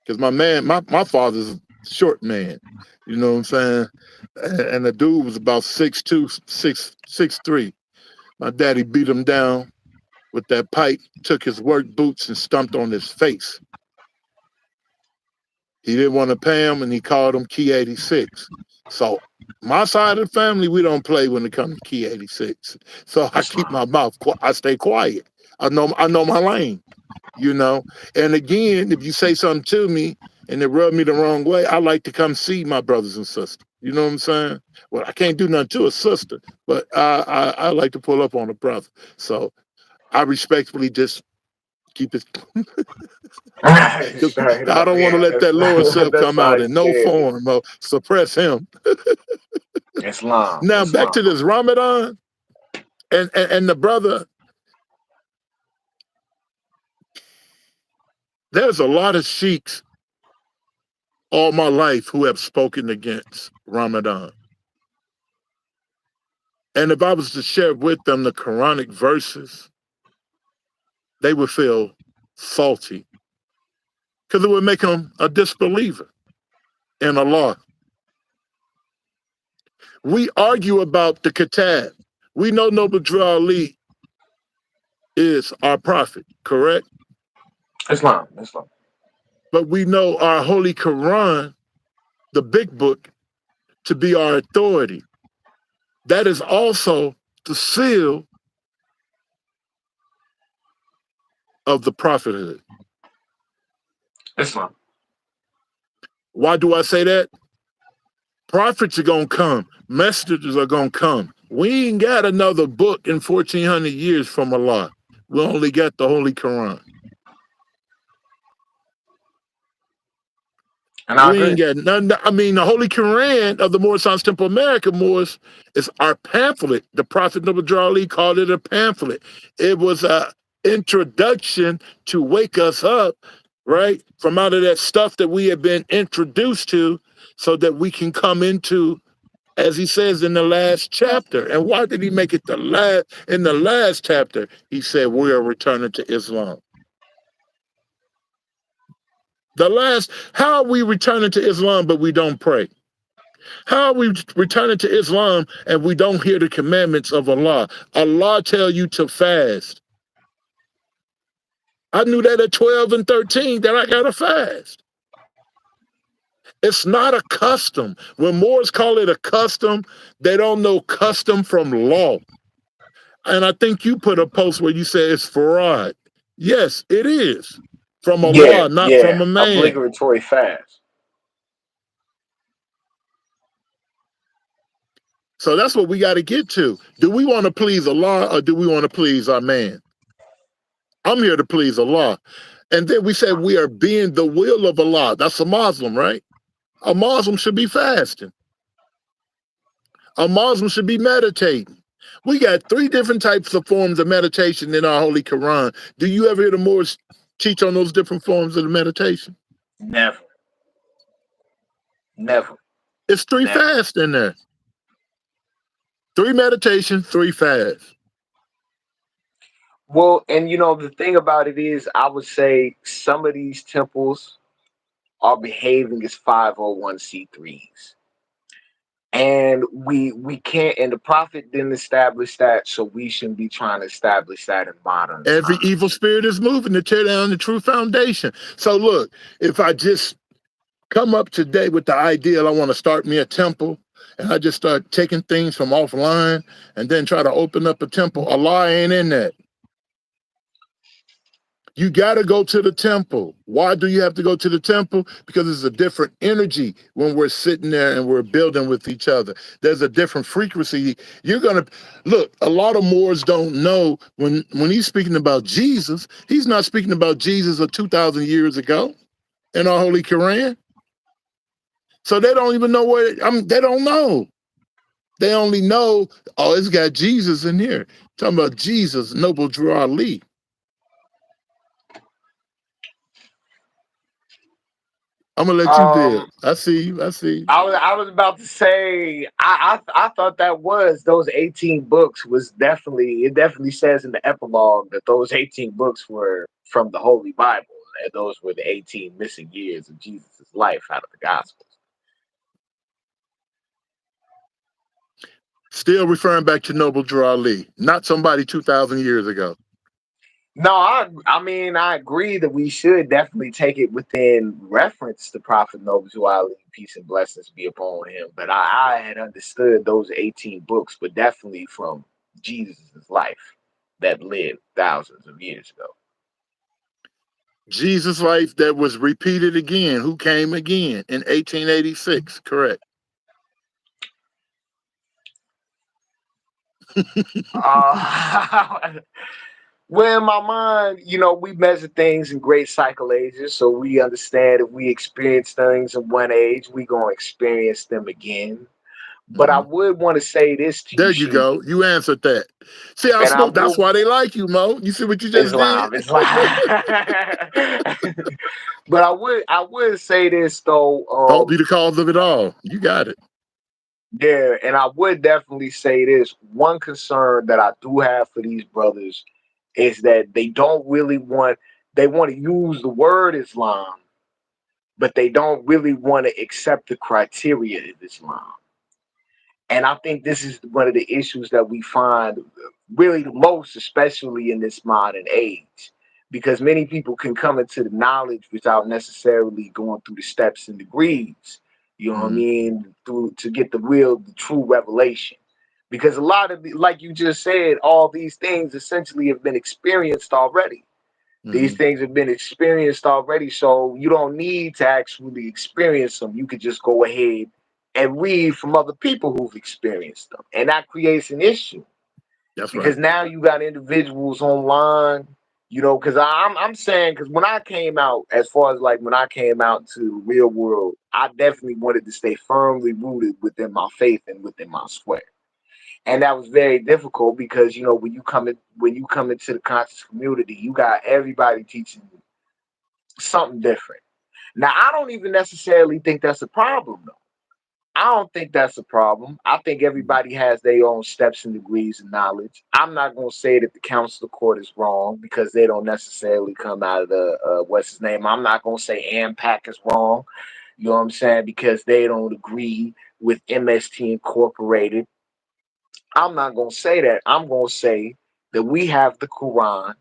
because my father's a short man. You know what I'm saying? And the dude was about 6'2", 6'3". My daddy beat him down with that pipe, took his work boots and stumped on his face. He didn't want to pay him, and he called him Key 86. So my side of the family, we don't play when it comes to Key 86. So I keep Islam. my mouth, I stay quiet. I know my lane, you know. And again, if you say something to me and it rub me the wrong way, I like to come see my brothers and sisters. You know what I'm saying? Well, I can't do nothing to a sister, but I like to pull up on a brother. So I respectfully just keep it, because Straight I up, don't want to yeah. let that lower self That's come how out you in no said it. form or suppress him. Islam, Now back Islam. to this Ramadan and the brother. There's a lot of sheiks all my life who have spoken against Ramadan. And if I was to share with them the Quranic verses, they would feel salty because it would make them a disbeliever in Allah. We argue about the Kitab. We know Noble Drew Ali is our prophet, correct? Islam, Islam. But we know our Holy Quran, the big book, to be our authority. That is also the seal of the prophethood. Islam. Why do I say that? Prophets are going to come. Messengers are going to come. We ain't got another book in 1400 years from Allah. We only got the Holy Quran. And I We agree. ain't got none. I mean, the Holy Quran of the Moorish Science Temple America, Moors, is our pamphlet. The Prophet Noble Drew Ali called it a pamphlet. It was a introduction to wake us up, right, from out of that stuff that we have been introduced to, so that we can come into, as he says in the last chapter. And why did he make it the last? In the last chapter, he said, we are returning to Islam. The last, how are we returning to Islam, but we don't pray? How are we returning to Islam and we don't hear the commandments of Allah? Allah tell you to fast. I knew that at 12 and 13 that I gotta fast. It's not a custom. When Moors call it a custom, they don't know custom from law. And I think you put a post where you said it's farad. Yes, it is. From Yeah, Allah, not yeah. from a man. Obligatory fast. So that's what we got to get to. Do we want to please Allah or do we want to please our man? I'm here to please Allah. And then we said we are being the will of Allah. That's a Muslim, right? A Muslim should be fasting. A Muslim should be meditating. We got 3 different types of forms of meditation in our Holy Quran. Do you ever hear the Moors teach on those different forms of the meditation? Never. Never. It's 3 Never. fasts in there. 3 meditation, 3 fasts. Well, and the thing about it is, I would say some of these temples are behaving as 501c3s. And we can't, and the prophet didn't establish that, so we shouldn't be trying to establish that in modern Every time. evil spirit is moving to tear down the true foundation. So look, if I just come up today with the ideal, I want to start me a temple, and I just start taking things from offline and then try to open up a temple, Allah ain't in that. You got to go to the temple. Why do you have to go to the temple? Because it's a different energy when we're sitting there and we're building with each other. There's a different frequency. You're going to look, a lot of Moors don't know when he's speaking about Jesus, he's not speaking about Jesus of 2,000 years ago in our Holy Quran. So they don't even know where, they don't know. They only know, oh, it's got Jesus in here. Talking about Jesus, Noble Drew Ali. I'm gonna let you Um, build. I see you. I see you. I was about to say, I thought that was those 18 books was definitely, it definitely says in the epilogue that those 18 books were from the Holy Bible, and those were the 18 missing years of Jesus' life out of the Gospels. Still referring back to Noble Drew Ali, not somebody 2,000 years ago. No, I mean I agree that we should definitely take it within reference to Prophet Noble Ali, peace and blessings be upon him. But I had understood those 18 books, but definitely from Jesus' life that lived thousands of years ago. Jesus' life that was repeated again, who came again in 1886, correct? Uh, well, in my mind, we measure things in great cycle ages, so we understand if we experience things in one age, we gonna experience them again. But I Mhm. would want to say this to you, There you Sheik, go. You answered that. See, I and I spoke. That's will why they like you, Mo. You see what you just did? Islam, Islam. But I would say this though, Hope be the cause of it all. You got it. yeah, and I would definitely say this. One concern that I do have for these brothers is that they want to use the word Islam, but they don't really want to accept the criteria of Islam. And I think this is one of the issues that we find really the most, especially in this modern age, because many people can come into the knowledge without necessarily going through the steps and degrees. You know what I Hmm. mean? Through to get the true revelation. Because a lot of like you just said, all these things essentially have been experienced already. These Hmm. things have been experienced already, so you don't need to actually experience them. You could just go ahead and read from other people who've experienced them, and that creates an issue That's right. because now you got individuals online. Because I'm saying, because when I came out, as far as like when I came out to the real world, I definitely wanted to stay firmly rooted within my faith and within my sweat. And that was very difficult because when you come into the conscious community, you got everybody teaching something different. Now, I don't even necessarily think that's a problem, though. I don't think that's a problem. I think Mhm. everybody has their own steps and degrees of knowledge. I'm not going to say that the council of court is wrong because they don't necessarily come out of the, what's his name? I'm not going to say AMPAC is wrong. You know what I'm saying? Because they don't agree with MST Incorporated. I'm not going to say that. I'm going to say that we have the Quran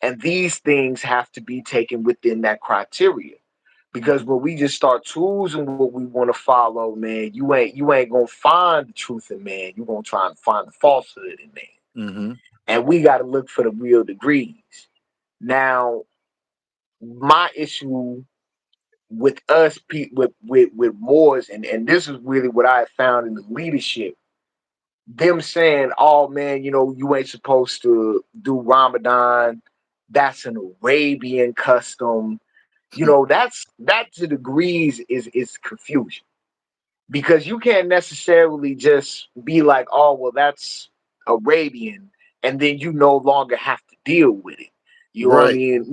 and these things have to be taken within that criteria. Because Mhm. when we just start choosing what we want to follow, man, you ain't gonna find the truth in man. You're gonna try and find the falsehood in man. Mhm. And we gotta look for the real degrees. Now, my issue with us with Moors, and this is really what I found in the leadership, them saying, oh man, you ain't supposed to do Ramadan. That's an Arabian custom. That to degrees is confusion because you can't necessarily just be like, oh well, that's Arabian, and then you no longer have to deal with it. You know what I Right. mean?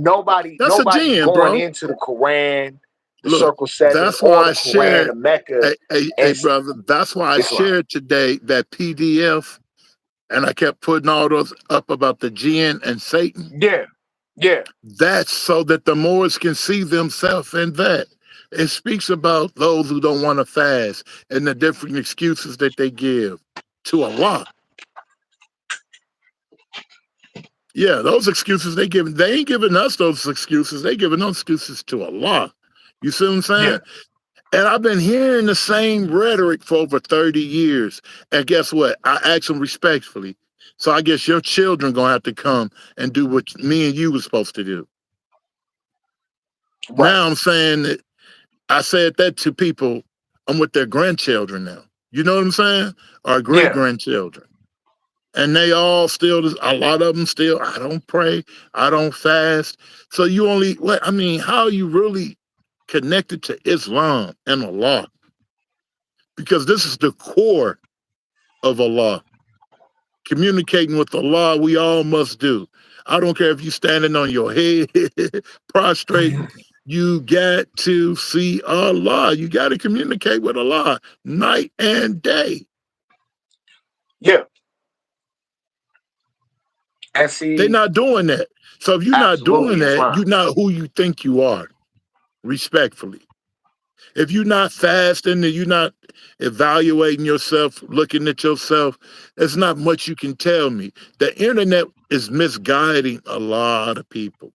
That's a Nobody's gem, going bro. into the Quran, the Look, Circle Seven, that's or why the I Quran shared, of Mecca hey, and brother, that's why I Islam. shared today that PDF and I kept putting all those up about the jinn and Satan. Yeah, yeah, That's so that the Moors can see themselves in that. It speaks about those who don't want to fast and the different excuses that they give to Allah. Yeah, those excuses they ain't giving us those excuses. They giving those excuses to Allah. You see what I'm yeah. saying? And I've been hearing the same rhetoric for over 30 years. And guess what? I ask them respectfully. So I guess your children gonna have to come and do what me and you was supposed to do. Right. Now I'm saying that I said that to people. I'm with their grandchildren now. You know what I'm saying? Or great Yeah, grandchildren. And they all still, a lot of them still, I don't pray, I don't fast. So you only, what, I mean, how are you really connected to Islam and Allah? Because this is the core of Allah. Communicating with Allah, we all must do. I don't care if you're standing on your head, prostrating. You got to see Allah. You got to communicate with Allah night and day. yeah. And They're see, not doing that. So if you're not doing absolutely that, Islam. you're not who you think you are, respectfully. If you're not fasting and you're not evaluating yourself, looking at yourself, there's not much you can tell me. The internet is misguiding a lot of people.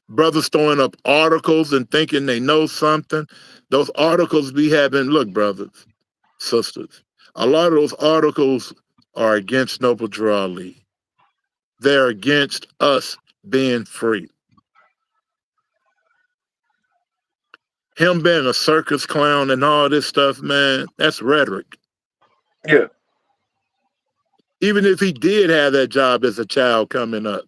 Brothers throwing up articles and thinking they know something. Those articles be having, look, brothers, sisters, a lot of those articles are against Noble Drew Ali. They're against us being free. Him being a circus clown and all this stuff, man, that's rhetoric. Yeah. Even if he did have that job as a child coming up,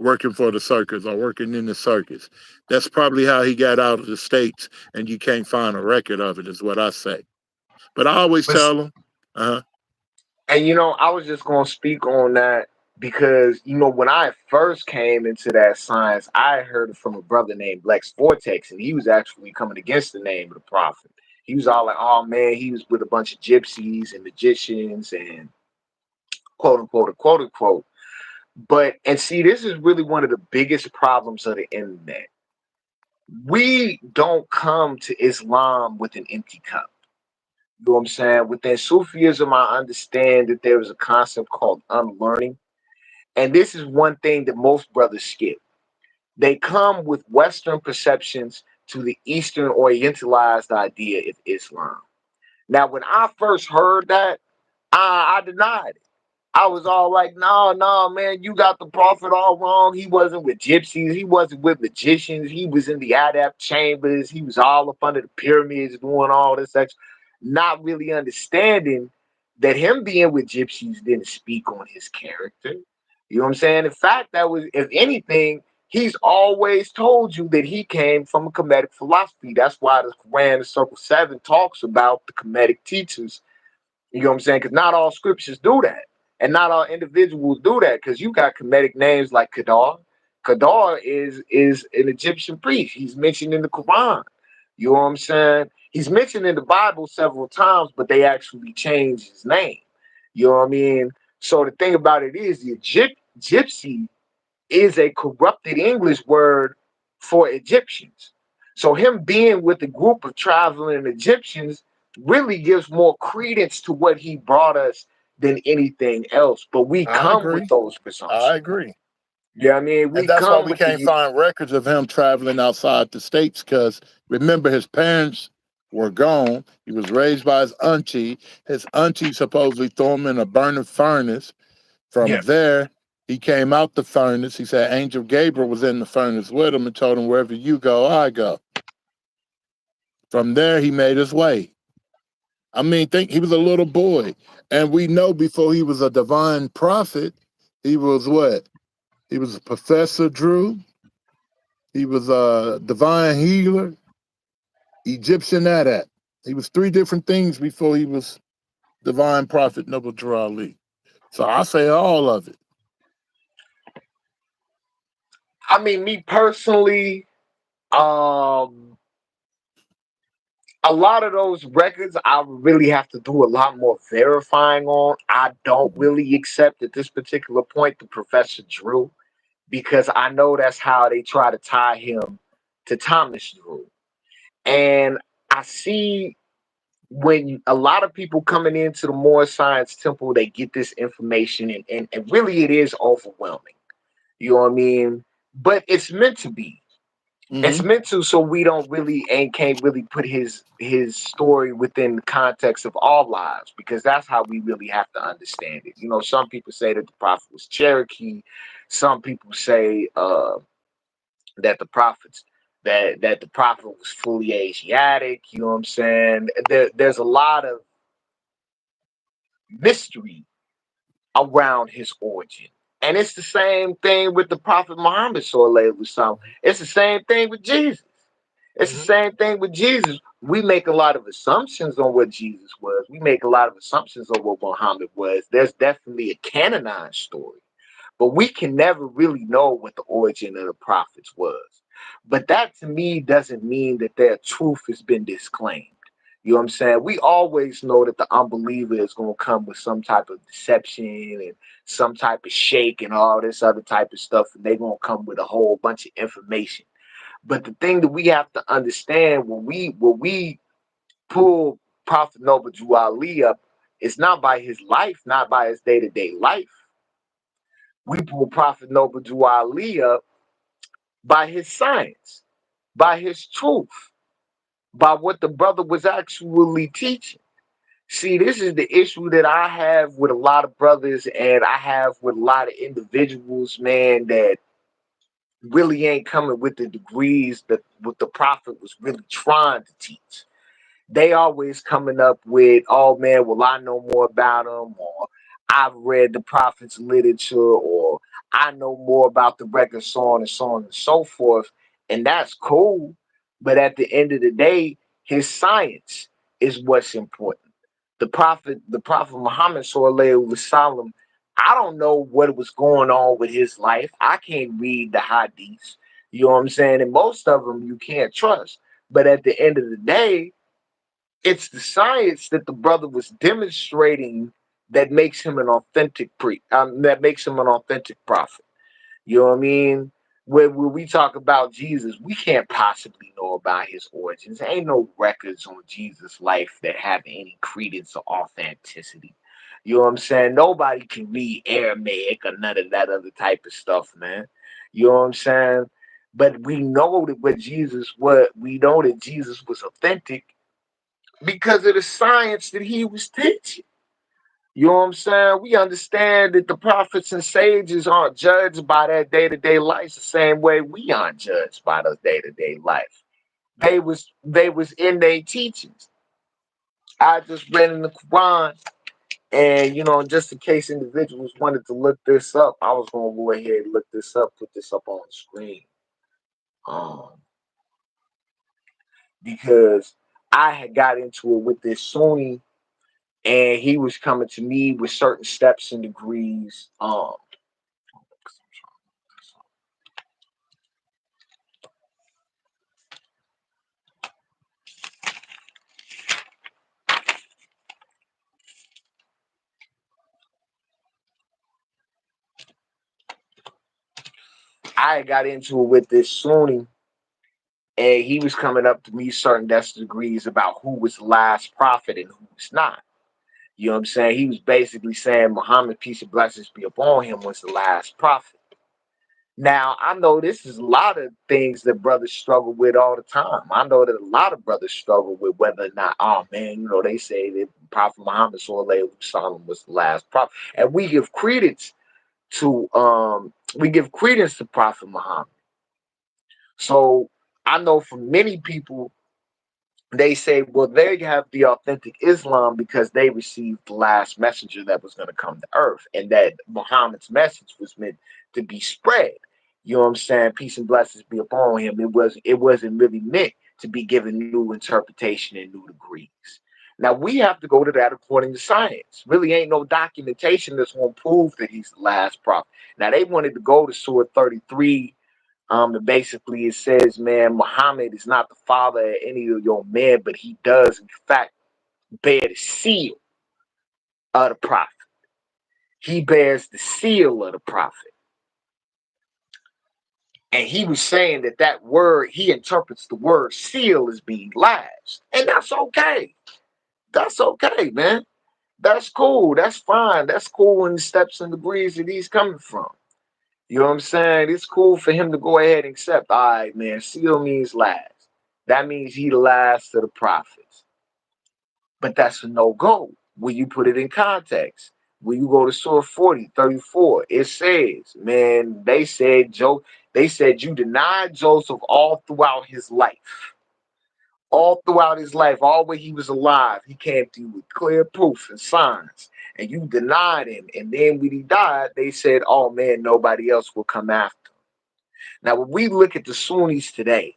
working for the circus or working in the circus, that's probably how he got out of the States, and you can't find a record of it, is what I say. But I always But tell them, uh-huh, And I was just gonna speak on that because when I first came into that science, I heard it from a brother named Lex Vortex, and he was actually coming against the name of the prophet. He was all like, "Oh man, he was with a bunch of gypsies and magicians and quote unquote, quote unquote." But and see, this is really one of the biggest problems of the internet. We don't come to Islam with an empty cup. You know what I'm saying? Within Sufism, I understand that there is a concept called unlearning. And this is one thing that most brothers skip. They come with Western perceptions to the Eastern Orientalized idea of Islam. Now, when I first heard that, I denied it. I was all like, no, no, man, you got the prophet all wrong. He wasn't with gypsies. He wasn't with magicians. He was in the adept chambers. He was all up under the pyramids doing all this extra, not really understanding that him being with gypsies didn't speak on his character. You know what I'm saying? In fact, that was, if anything, he's always told you that he came from a Kemetic philosophy. That's why the Quran, the Circle 7, talks about the Kemetic teachers. You know what I'm saying? Because not all scriptures do that. And not all individuals do that. Because you got Kemetic names like Kadar. Kadar is an Egyptian priest. He's mentioned in the Quran. You know what I'm saying? He's mentioned in the Bible several times, but they actually changed his name. You know what I mean? So the thing about it is the gypsy is a corrupted English word for Egyptians. So him being with a group of traveling Egyptians really gives more credence to what he brought us than anything else. But we I come with agree. those I presumptions. agree. Yeah, I mean, And we that's why come we with can't the find records of him traveling outside the States because remember, his parents were gone. He was raised by his auntie. His auntie supposedly threw him in a burning furnace. From yeah. there, he came out the furnace. He said Angel Gabriel was in the furnace with him and told him, wherever you go, I go. From there, he made his way. I mean, think he was a little boy. And we know before he was a divine prophet, he was what? He was a Professor Drew. He was a divine healer, Egyptian adept. He was three different things before he was divine prophet Noble Drew Ali. So I say all of it. I mean, me personally, um, a lot of those records I really have to do a lot more verifying on. I don't Mhm. really accept at this particular point the Professor Drew because I know that's how they try to tie him to Thomas Drew. And I see when a lot of people coming into the Moore Science Temple, they get this information and really it is overwhelming. You know what I mean? But it's meant to be. It's Mm-hmm. meant to, so we don't really and can't really put his story within the context of our lives because that's how we really have to understand it. Some people say that the prophet was Cherokee. Some people say that the prophet was fully Asiatic. You know what I'm saying? There's a lot of mystery around his origin. And it's the same thing with the Prophet Muhammad Sallallahu Alaihi Wasallam. It's the same thing with Jesus. It's the Mm-hmm. same thing with Jesus. We make a lot of assumptions on what Jesus was. We make a lot of assumptions on what Muhammad was. There's definitely a canonized story, but we can never really know what the origin of the prophets was. But that to me doesn't mean that their truth has been disclaimed. You know what I'm saying? We always know that the unbeliever is going to come with some type of deception and some type of shake and all this other type of stuff, and they're going to come with a whole bunch of information. But the thing that we have to understand when we pull Prophet Noble Drew Ali up, it's not by his life, not by his day-to-day life. We pull Prophet Noble Drew Ali up by his science, by his truth, by what the brother was actually teaching. See, this is the issue that I have with a lot of brothers and I have with a lot of individuals, man, that really ain't coming with the degrees that what the prophet was really trying to teach. They always coming up with, oh man, well, I know more about him, or I've read the prophet's literature, or I know more about the record, so on and so forth. And that's cool. But at the end of the day, his science is what's important. The Prophet Muhammad Sallallahu Alaihi Wasallam, I don't know what was going on with his life. I can't read the hadiths. You know what I'm saying? And most of them you can't trust. But at the end of the day, it's the science that the brother was demonstrating that makes him an that makes him an authentic prophet. You know what I mean? When we talk about Jesus, we can't possibly know about his origins. There ain't no records on Jesus' life that have any credence or authenticity. You know what I'm saying? Nobody can read Aramaic or none of that other type of stuff, man. You know what I'm saying? But we know that Jesus was authentic because of the science that he was teaching. You know what I'm saying? We understand that the prophets and sages aren't judged by their day-to-day life the same way we aren't judged by their day-to-day life. They was in their teachings. I just read in the Quran, and just in case individuals wanted to look this up, I was gonna go ahead and look this up, put this up on the screen. Um, because I had got into it with this Sunni, and he was coming to me with certain steps and degrees. I got into it with this Sunni, and he was coming up to me certain degrees about who was the last prophet and who was not. You know what I'm saying? He was basically saying Muhammad, peace and blessings be upon him, was the last prophet. Now, I know this is a lot of things that brothers struggle with all the time. I know that a lot of brothers struggle with whether or not, oh man, they say that Prophet Muhammad Sallallahu Alaihi Wasallam was the last prophet. And we give credence to Prophet Muhammad. So I know for many people, they say, well, they have the authentic Islam because they received the last messenger that was going to come to earth, and that Muhammad's message was meant to be spread. You know what I'm saying? Peace and blessings be upon him. It wasn't really meant to be given new interpretation and new degrees. Now we have to go to that according to science. Really ain't no documentation that's going to prove that he's the last prophet. Now they wanted to go to Surah 33. And basically it says, man, Muhammad is not the father of any of your men, but he does in fact bear the seal of the prophet. He bears the seal of the prophet. And he was saying that word, he interprets the word seal as being last. And that's okay. That's okay, man. That's cool. That's fine. That's cool in the steps and degrees that he's coming from. You know what I'm saying? It's cool for him to go ahead and accept. All right, man. Seal means last. That means he the last of the prophets. But that's a no-go. When you put it in context, when you go to Surah 40:34, it says, man, they said you denied Joseph all throughout his life. All throughout his life, all when he was alive, he came to you with clear proof and signs. And you denied him. And then when he died, they said, oh man, nobody else will come after him. Now, when we look at the Sunnis today,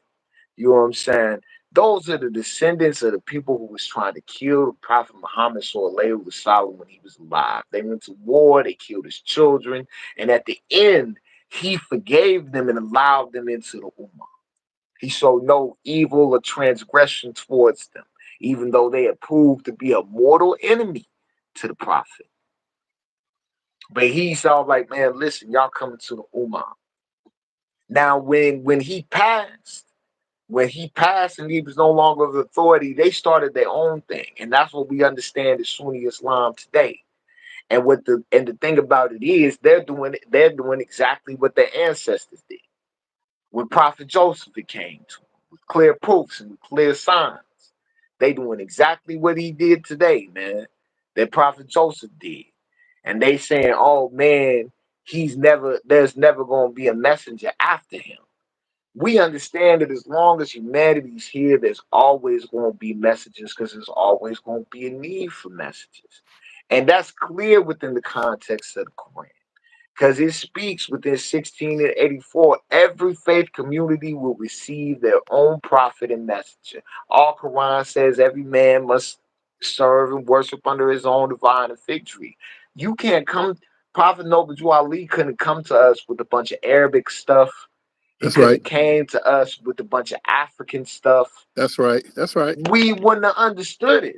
you know what I'm saying? Those are the descendants of the people who was trying to kill the Prophet Muhammad Sallallahu Alaihi Wasallam when he was alive. They went to war, they killed his children, and at the end, he forgave them and allowed them into the Ummah. He showed no evil or transgression towards them, even though they had proved to be a mortal enemy to the Prophet. But he saw like, man, listen, y'all coming to the Ummah. Now, when he passed, When he passed and he was no longer the authority, they started their own thing, and that's what we understand as Sunni Islam today. And the thing about it is, they're doing exactly what their ancestors did. When Prophet Joseph it came to them, with clear proofs and with clear signs, they doing exactly what he did today, man. That Prophet Joseph did, and they saying, "Oh man, there's never going to be a messenger after him." We understand that as long as humanity's here, there's always going to be messages because there's always going to be a need for messages. And that's clear within the context of the Quran because it speaks within 1684 every faith community will receive their own prophet and messenger. All Quran says every man must serve and worship under his own divine and fig tree. You can't come, Prophet Noble Ali couldn't come to us with a bunch of Arabic stuff. He That's couldn't right. have came to us with a bunch of African stuff. That's right. That's right. We wouldn't have understood it.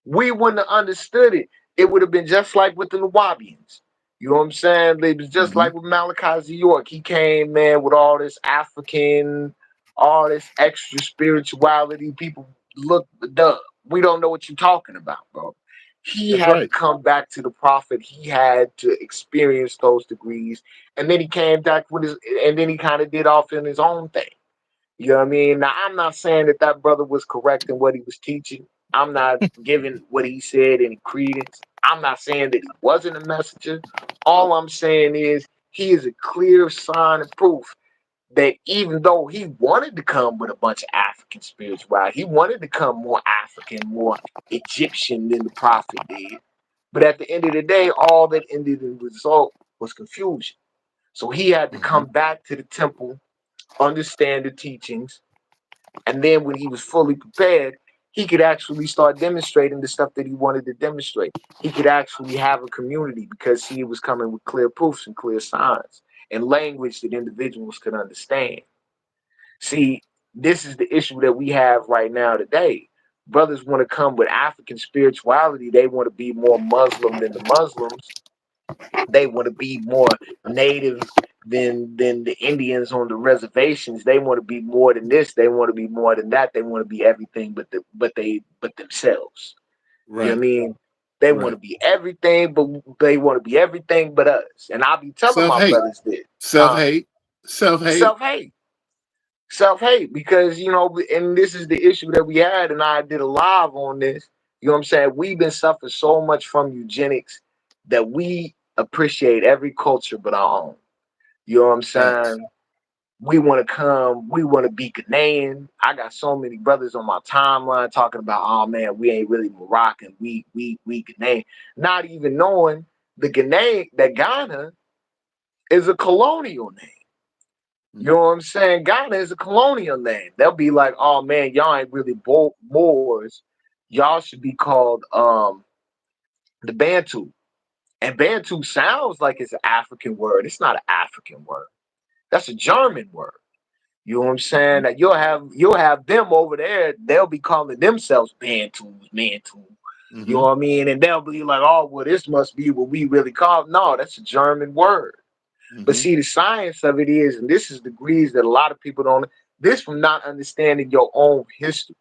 We wouldn't have understood it. It would have been just like with the Nawabians. You know what I'm saying? It was just Hmm. like with Malachi York. He came, man, with all this African, all this extra spirituality. People look dumb. We don't know what you're talking about, bro. He That's had to right. come back to the prophet. He had to experience those degrees. And then he came back with his, and then he kind of did off in his own thing. You know what I mean? Now, I'm not saying that that brother was correct in what he was teaching. I'm not giving what he said any credence. I'm not saying that he wasn't a messenger. All I'm saying is he is a clear sign and proof that even though he wanted to come with a bunch of African spirituality, he wanted to come more African, more Egyptian than the prophet did. But at the end of the day, all that ended in the result was confusion. So he had to Hmm. come back to the temple, understand the teachings, and then when he was fully prepared, he could actually start demonstrating the stuff that he wanted to demonstrate. He could actually have a community because he was coming with clear proofs and clear signs and language that individuals could understand. See, this is the issue that we have right now today. Brothers want to come with African spirituality. They want to be more Muslim than the Muslims. They want to be more native than the Indians on the reservations. They want to be more than this. They want to be more than that. They want to be everything but themselves. You know what I Right. mean? They want Right. to be everything, but they want to be everything but us. And I'll be telling Self my hate. brothers this, Self huh? hate. Self hate. Self hate. Self hate. Because, and this is the issue that we had, and I did a live on this. You know what I'm saying? We've been suffering so much from eugenics that we appreciate every culture but our own. You know what I'm Facts. saying? We want to come, we want to be Ghanaian. I got so many brothers on my timeline talking about, oh man, we ain't really Moroccan, we Ghanaian. Not even knowing the Ghanaian that Ghana is a colonial name. You know what I'm saying? Ghana is a colonial name. They'll be like, oh man, y'all ain't really Moors. Y'all should be called the Bantu. And Bantu sounds like it's an African word. It's not an African word. That's a German word. You know what I'm saying? Mm-hmm. That you'll have them over there. They'll be calling themselves Bantus, Mantu. You know Hmm. what I mean? And they'll be like, "Oh, well, this must be what we really call." It. No, that's a German word. But Hmm. see, the science of it is, and this is degrees that a lot of people don't. This from not understanding your own history.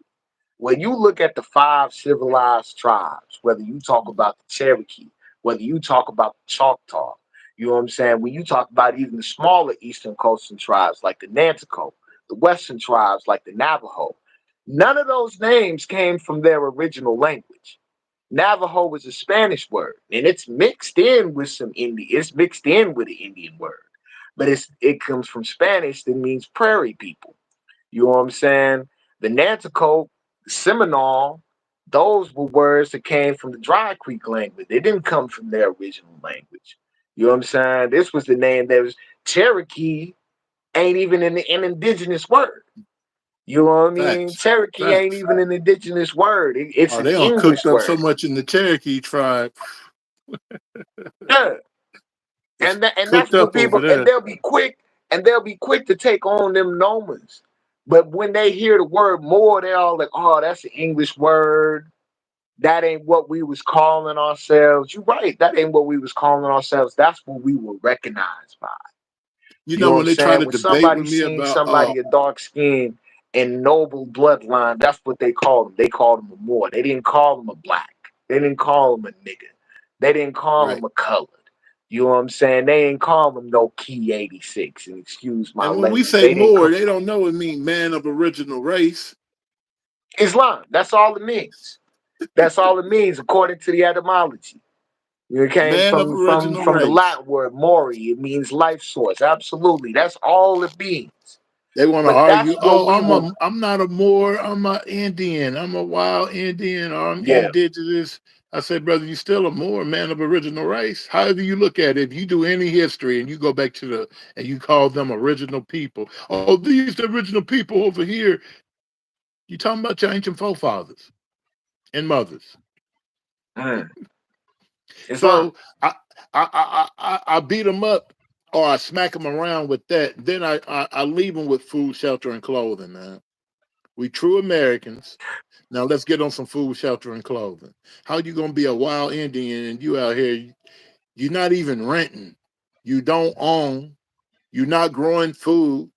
When you look at the five civilized tribes, whether you talk about the Cherokee, whether you talk about the Choctaw, you know what I'm saying? When you talk about even the smaller eastern coastal tribes like the Nanticoke, the western tribes like the Navajo, none of those names came from their original language. Navajo was a Spanish word, and it's mixed in with some Indian. It's mixed in with an Indian word, but it comes from Spanish that means prairie people. You know what I'm saying? The Nanticoke, the Seminole, those were words that came from the Dry Creek language. They didn't come from their original language. You know what I'm saying? This was the name that was Cherokee ain't even an indigenous word. You know what I mean? Facts. Cherokee ain't Facts. even an indigenous word. It's Oh, an they all cooked English up word. so much in the Cherokee tribe. Yeah. It's And that's cooked what up over people and there. they'll be quick to take on them nomans. But when they hear the word more, they're all like, oh, that's an English word. That ain't what we was calling ourselves. You're right. That ain't what we was calling ourselves. That's what we were recognized by. You You know know what when I'm they try saying? to When debate somebody with me seen about somebody a dark skin and noble bloodline. That's what they called him. They called him a Moor. They didn't call him a black. They didn't call him a nigga. They didn't call him Right. a colored. You know what I'm saying? They ain't call him no Key 86. And excuse my And when we language. say They didn't more, call they don't know it mean man of original race. Islam. That's all it means. That's all it means according to the etymology. It came Man of original from the race. Latin word mori. It means life source. Absolutely. That's all it means. They want to But that's argue, what oh, we will. I'm not a Moor, I'm a Indian, I'm a wild Indian, or I'm Yeah. indigenous. I said, brother, you still a Moor, man of original race. However you look at it, if you do any history and you go back to and you call them original people, oh, these the original people over here, you talking about your ancient forefathers and mothers. Mm. Islam. So I beat them up or I smack them around with that. Then I leave them with food, shelter, and clothing, man. We true Americans. Now let's get on some food, shelter, and clothing. How you gonna be a wild Indian and you out here? You're not even renting. You don't own. You're not growing food.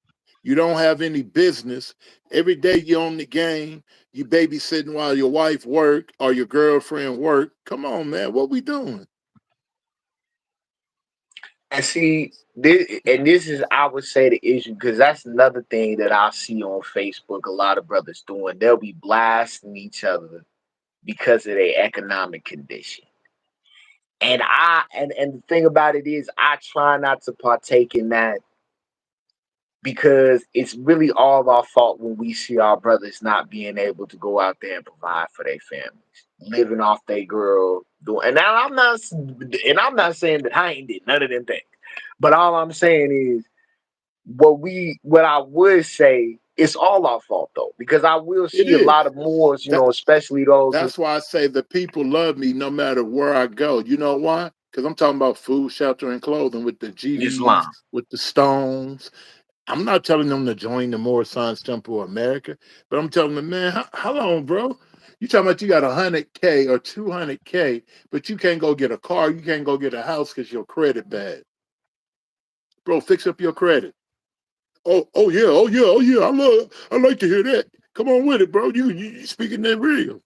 You don't have any business. Every day you're on the game. You babysitting while your wife work or your girlfriend work. Come on, man. What we doing? And see, this is, I would say, the issue, because that's another thing that I see on Facebook. A lot of brothers doing. They'll be blasting each other because of their economic condition. And the thing about it is, I try not to partake in that, because it's really all our fault when we see our brothers not being able to go out there and provide for their families, living off their girl. Doing, and now I'm not saying that I ain't did none of them things, but all I'm saying is, what I would say, it's all our fault though, because I will It see a lot is. of Moors, That especially those who that's why I say the people love me no matter where I go. You know why? Because I'm talking about food, shelter, and clothing with the GDs, Islam. with the Stones. I'm not telling them to join the Moore Science Temple of America, but I'm telling them, man, how long, bro? You talking about you got 100K or 200K, but you can't go get a car, you can't go get a house because your credit bad, bro. Fix up your credit. Oh yeah, oh yeah, oh yeah. I like to hear that. Come on with it, bro. You speaking that real.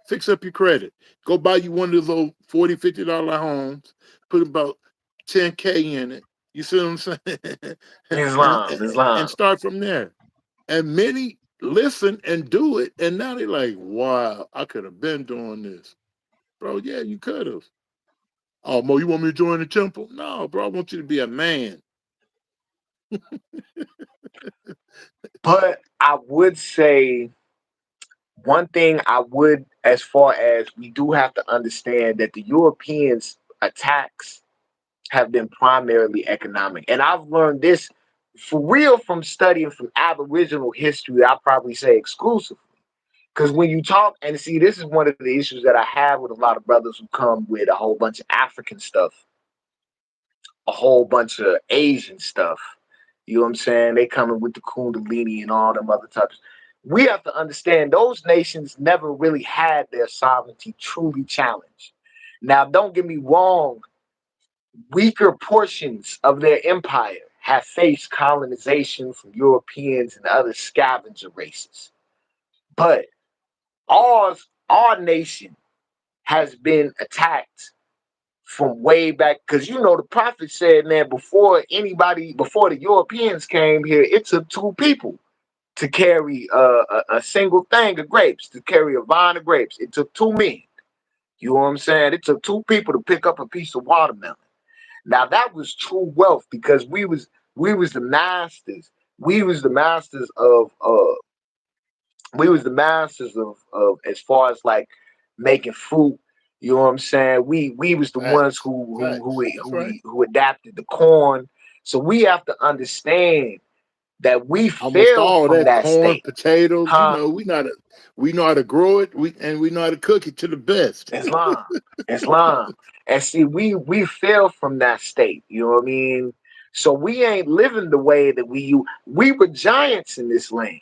Fix up your credit. Go buy you one of those $40, $50 homes. Put about 10K in it. You see what I'm saying? and, Islam. and Islam. and start from there. And many listen and do it, and now they're like, "Wow, I could have been doing this, bro." Yeah, you could have. Oh, Mo, you want me to join the temple? No, bro. I want you to be a man. But I would say one thing, as far as we do have to understand that the Europeans' attacks have been primarily economic. And I've learned this for real from studying from Aboriginal history, I probably say exclusively. Because when you talk, and see, this is one of the issues that I have with a lot of brothers who come with a whole bunch of African stuff, a whole bunch of Asian stuff. You know what I'm saying? They coming with the Kundalini and all them other types. We have to understand those nations never really had their sovereignty truly challenged. Now, don't get me wrong, weaker portions of their empire have faced colonization from Europeans and other scavenger races. But our nation has been attacked from way back, because the prophet said, man, before the Europeans came here, it took two people to carry a single thing of grapes, to carry a vine of grapes. It took two men. You know what I'm saying? It took two people to pick up a piece of watermelon. Now that was true wealth, because we was the masters. We was the masters of as far as like making fruit. You know what I'm saying? We was the ones Facts, who facts. who That's right. who, who adapted the corn. So we have to understand that we Almost fell all from that that corn, state, potatoes. huh? We know how to grow it. We know how to cook it to the best. Islam, Islam, and see, we fell from that state. You know what I mean? So we ain't living the way that we were giants in this land.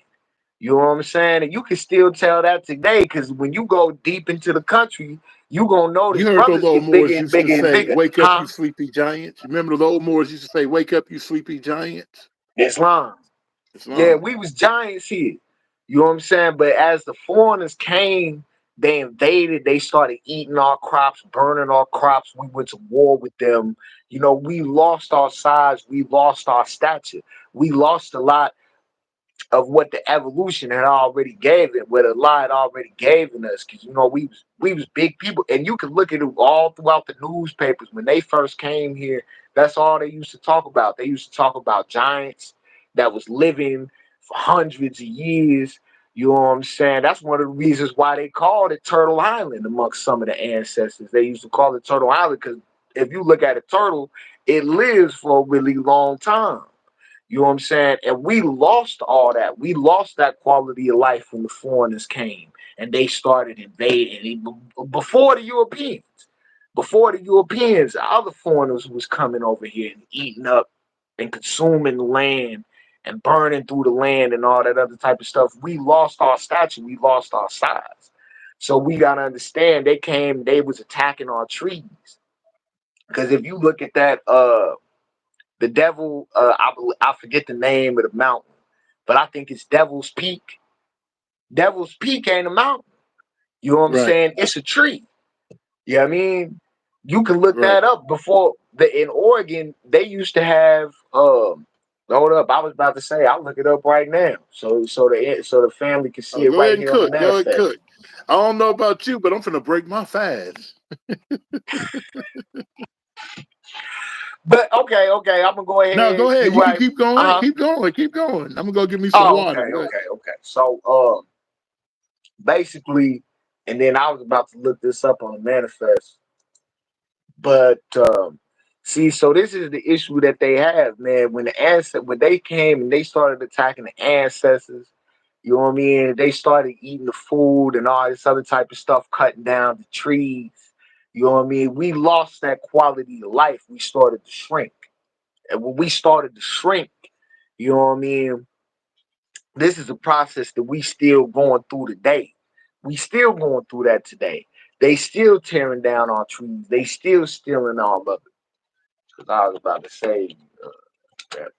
You know what I'm saying? And you can still tell that today, because when you go deep into the country, you gonna You notice heard those brothers old get bigger Moors and used to bigger and say, bigger, "Wake up, you huh? sleepy giants." Remember those old Moors used to say, "Wake up, you sleepy giants." Islam. Yeah, Islam. we was giants here. You know what I'm saying? But as the foreigners came, they invaded, they started eating our crops, burning our crops. We went to war with them. You know, we lost our size, we lost our stature. We lost a lot of what the evolution had already gave it, what a lot had already given us. Because you know we was big people, and you can look at it all throughout the newspapers when they first came here. That's all they used to talk about. They used to talk about giants that was living for hundreds of years. You know what I'm saying? That's one of the reasons why they called it Turtle Island amongst some of the ancestors. They used to call it Turtle Island because if you look at a turtle, it lives for a really long time. You know what I'm saying? And we lost all that. We lost that quality of life when the foreigners came and they started invading. Before the Europeans, the other foreigners was coming over here and eating up and consuming the land and burning through the land and all that other type of stuff. We lost our stature. We lost our size. So we gotta understand they came, they was attacking our trees. Because if you look at that the devil, I forget the name of the mountain, but I think it's Devil's Peak. Devil's Peak ain't a mountain. You know what I'm Right, saying? It's a tree. You know what I mean? You can look right. that up. Before the in Oregon, they used to have hold up, I was about to say I'll look it up right now. So the family can see Oh, it go right ahead and here on the cook. Go ahead and manifest. cook. I don't know about you, but I'm finna break my fast. But okay, I'm gonna go No, ahead. go ahead. You You can right. keep going. Uh-huh. Keep going. Keep going. I'm gonna go get me some Oh, water. Go ahead. okay. So basically, and then I was about to look this up on the manifest. But see, so this is the issue that they have, man. When they came and they started attacking the ancestors, you know what I mean? They started eating the food and all this other type of stuff, cutting down the trees. You know what I mean? We lost that quality of life. We started to shrink. And when we started to shrink, you know what I mean? This is a process that we still going through today. We still going through that today. They still tearing down our trees. They still stealing all of it. Because I was about to say, that,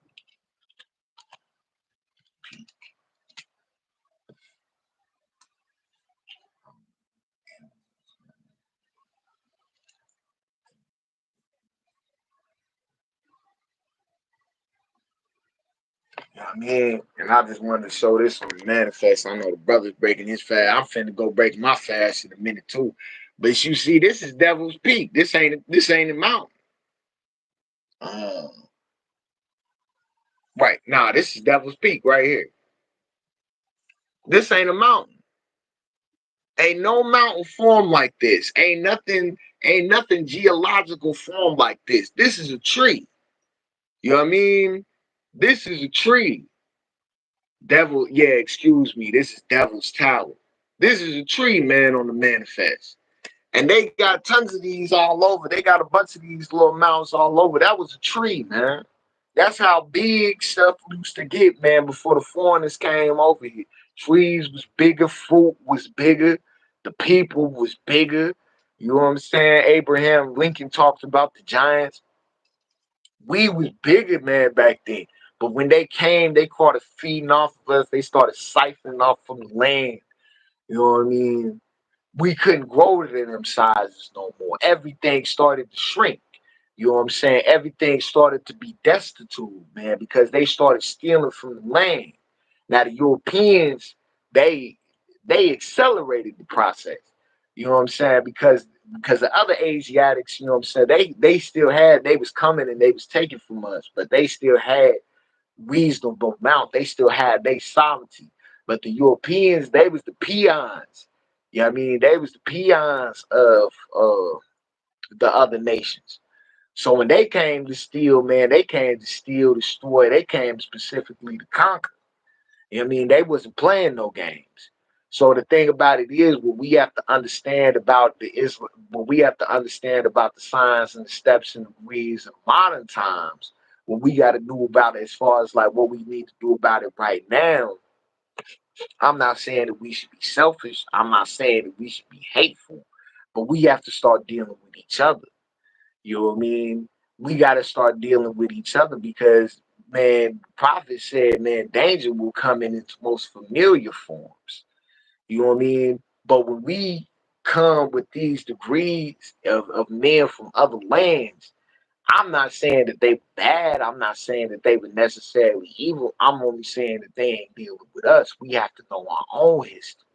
you know what I mean? And I just wanted to show this on the manifest. I know the brother's breaking his fast. I'm finna go break my fast in a minute too. But you see, this is Devil's Peak. This ain't a mountain. Uh, right. Nah, this is Devil's Peak right here. This ain't a mountain. Ain't no mountain formed like this. Ain't nothing geological formed like this. This is a tree. You know what I mean? This is a tree. Devil, yeah, excuse me. This is Devil's Tower. This is a tree, man, on the manifest. And they got tons of these all over. They got a bunch of these little mountains all over. That was a tree, man. That's how big stuff used to get, man, before the foreigners came over here. Trees was bigger, fruit was bigger, the people was bigger. You know what I'm saying? Abraham Lincoln talked about the giants. We was bigger, man, back then. But when they came, they started feeding off of us. They started siphoning off from the land. You know what I mean? We couldn't grow to them sizes no more. Everything started to shrink. You know what I'm saying? Everything started to be destitute, man, because they started stealing from the land. Now the Europeans, they they accelerated the process. You know what I'm saying? Because the other Asiatics, you know what I'm saying, they still had, they was coming and they was taking from us, but they still had reasonable amount. They still had their sovereignty. But the Europeans, they was the peons. You know what I mean? They was the peons of the other nations. So when they came to steal, man, they came to steal, destroy. They came specifically to conquer. You know what I mean? They wasn't playing no games. So the thing about it is, what we have to understand about the Islam, what we have to understand about the signs and the steps and degrees of modern times, what we got to do about it as far as like what we need to do about it right now. I'm not saying that we should be selfish. I'm not saying that we should be hateful, but we have to start dealing with each other. You know what I mean? We got to start dealing with each other because man, prophet said, man, danger will come in its most familiar forms. You know what I mean? But when we come with these degrees of men from other lands, I'm not saying that they bad. I'm not saying that they were necessarily evil. I'm only saying that they ain't dealing with us. We have to know our own history.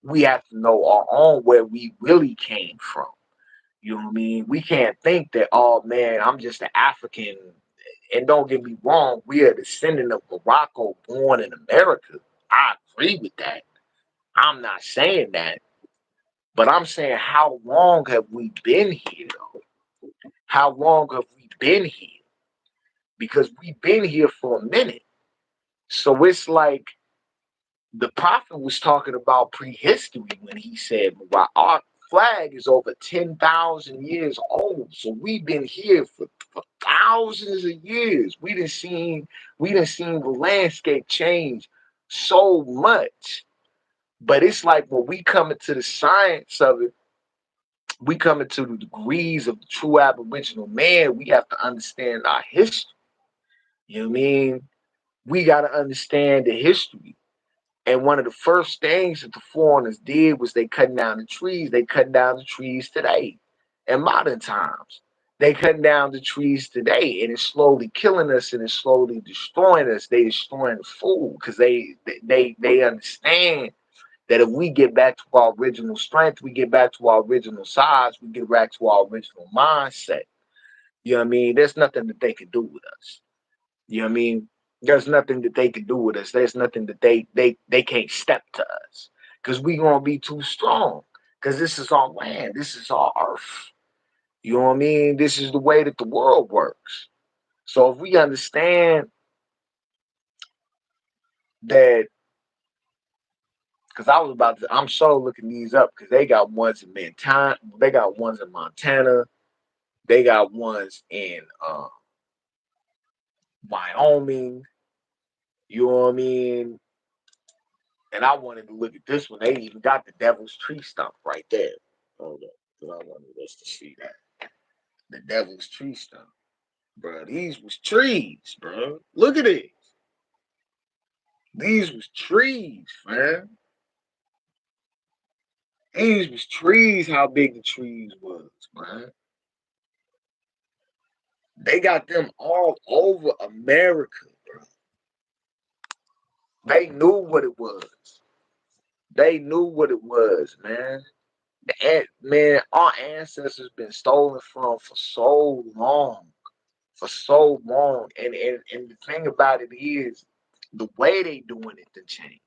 We have to know our own where we really came from. You know what I mean? We can't think that, oh man, I'm just an African. And don't get me wrong, we are descendant of Morocco, born in America. I agree with that. I'm not saying that, but I'm saying how long have we been here though? How long have we been here? Because we've been here for a minute. So it's like the prophet was talking about prehistory when he said, well, our flag is over 10,000 years old. So we've been here for thousands of years. We done seen the landscape change so much. But it's like when we come into the science of it, we come into the degrees of the true aboriginal man, we have to understand our history. You know what I mean? We got to understand the history. And one of the first things that the foreigners did was they cutting down the trees. They cutting down the trees today. In modern times, they cutting down the trees today, and it's slowly killing us and it's slowly destroying us. They destroying the food because they understand that if we get back to our original strength, we get back to our original size, we get back to our original mindset. You know what I mean? There's nothing that they can do with us. You know what I mean? There's nothing that they can do with us. There's nothing that they can't step to us. Because we gonna be too strong. Because this is our land. This is our earth. You know what I mean? This is the way that the world works. So if we understand that, because I'm so looking these up because they got ones in Montana, they got ones in Montana, they got ones in Wyoming. You know what I mean? And I wanted to look at this one. They even got the devil's tree stump right there. Hold up, because I wanted us to see that. The devil's tree stump. Bro, these was trees, bro. Look at it. These was trees, man. These was trees, how big the trees was, man. They got them all over America, bro. They knew what it was. They knew what it was, man. Man, our ancestors been stolen from for so long. For so long. And the thing about it is the way they doing it to change.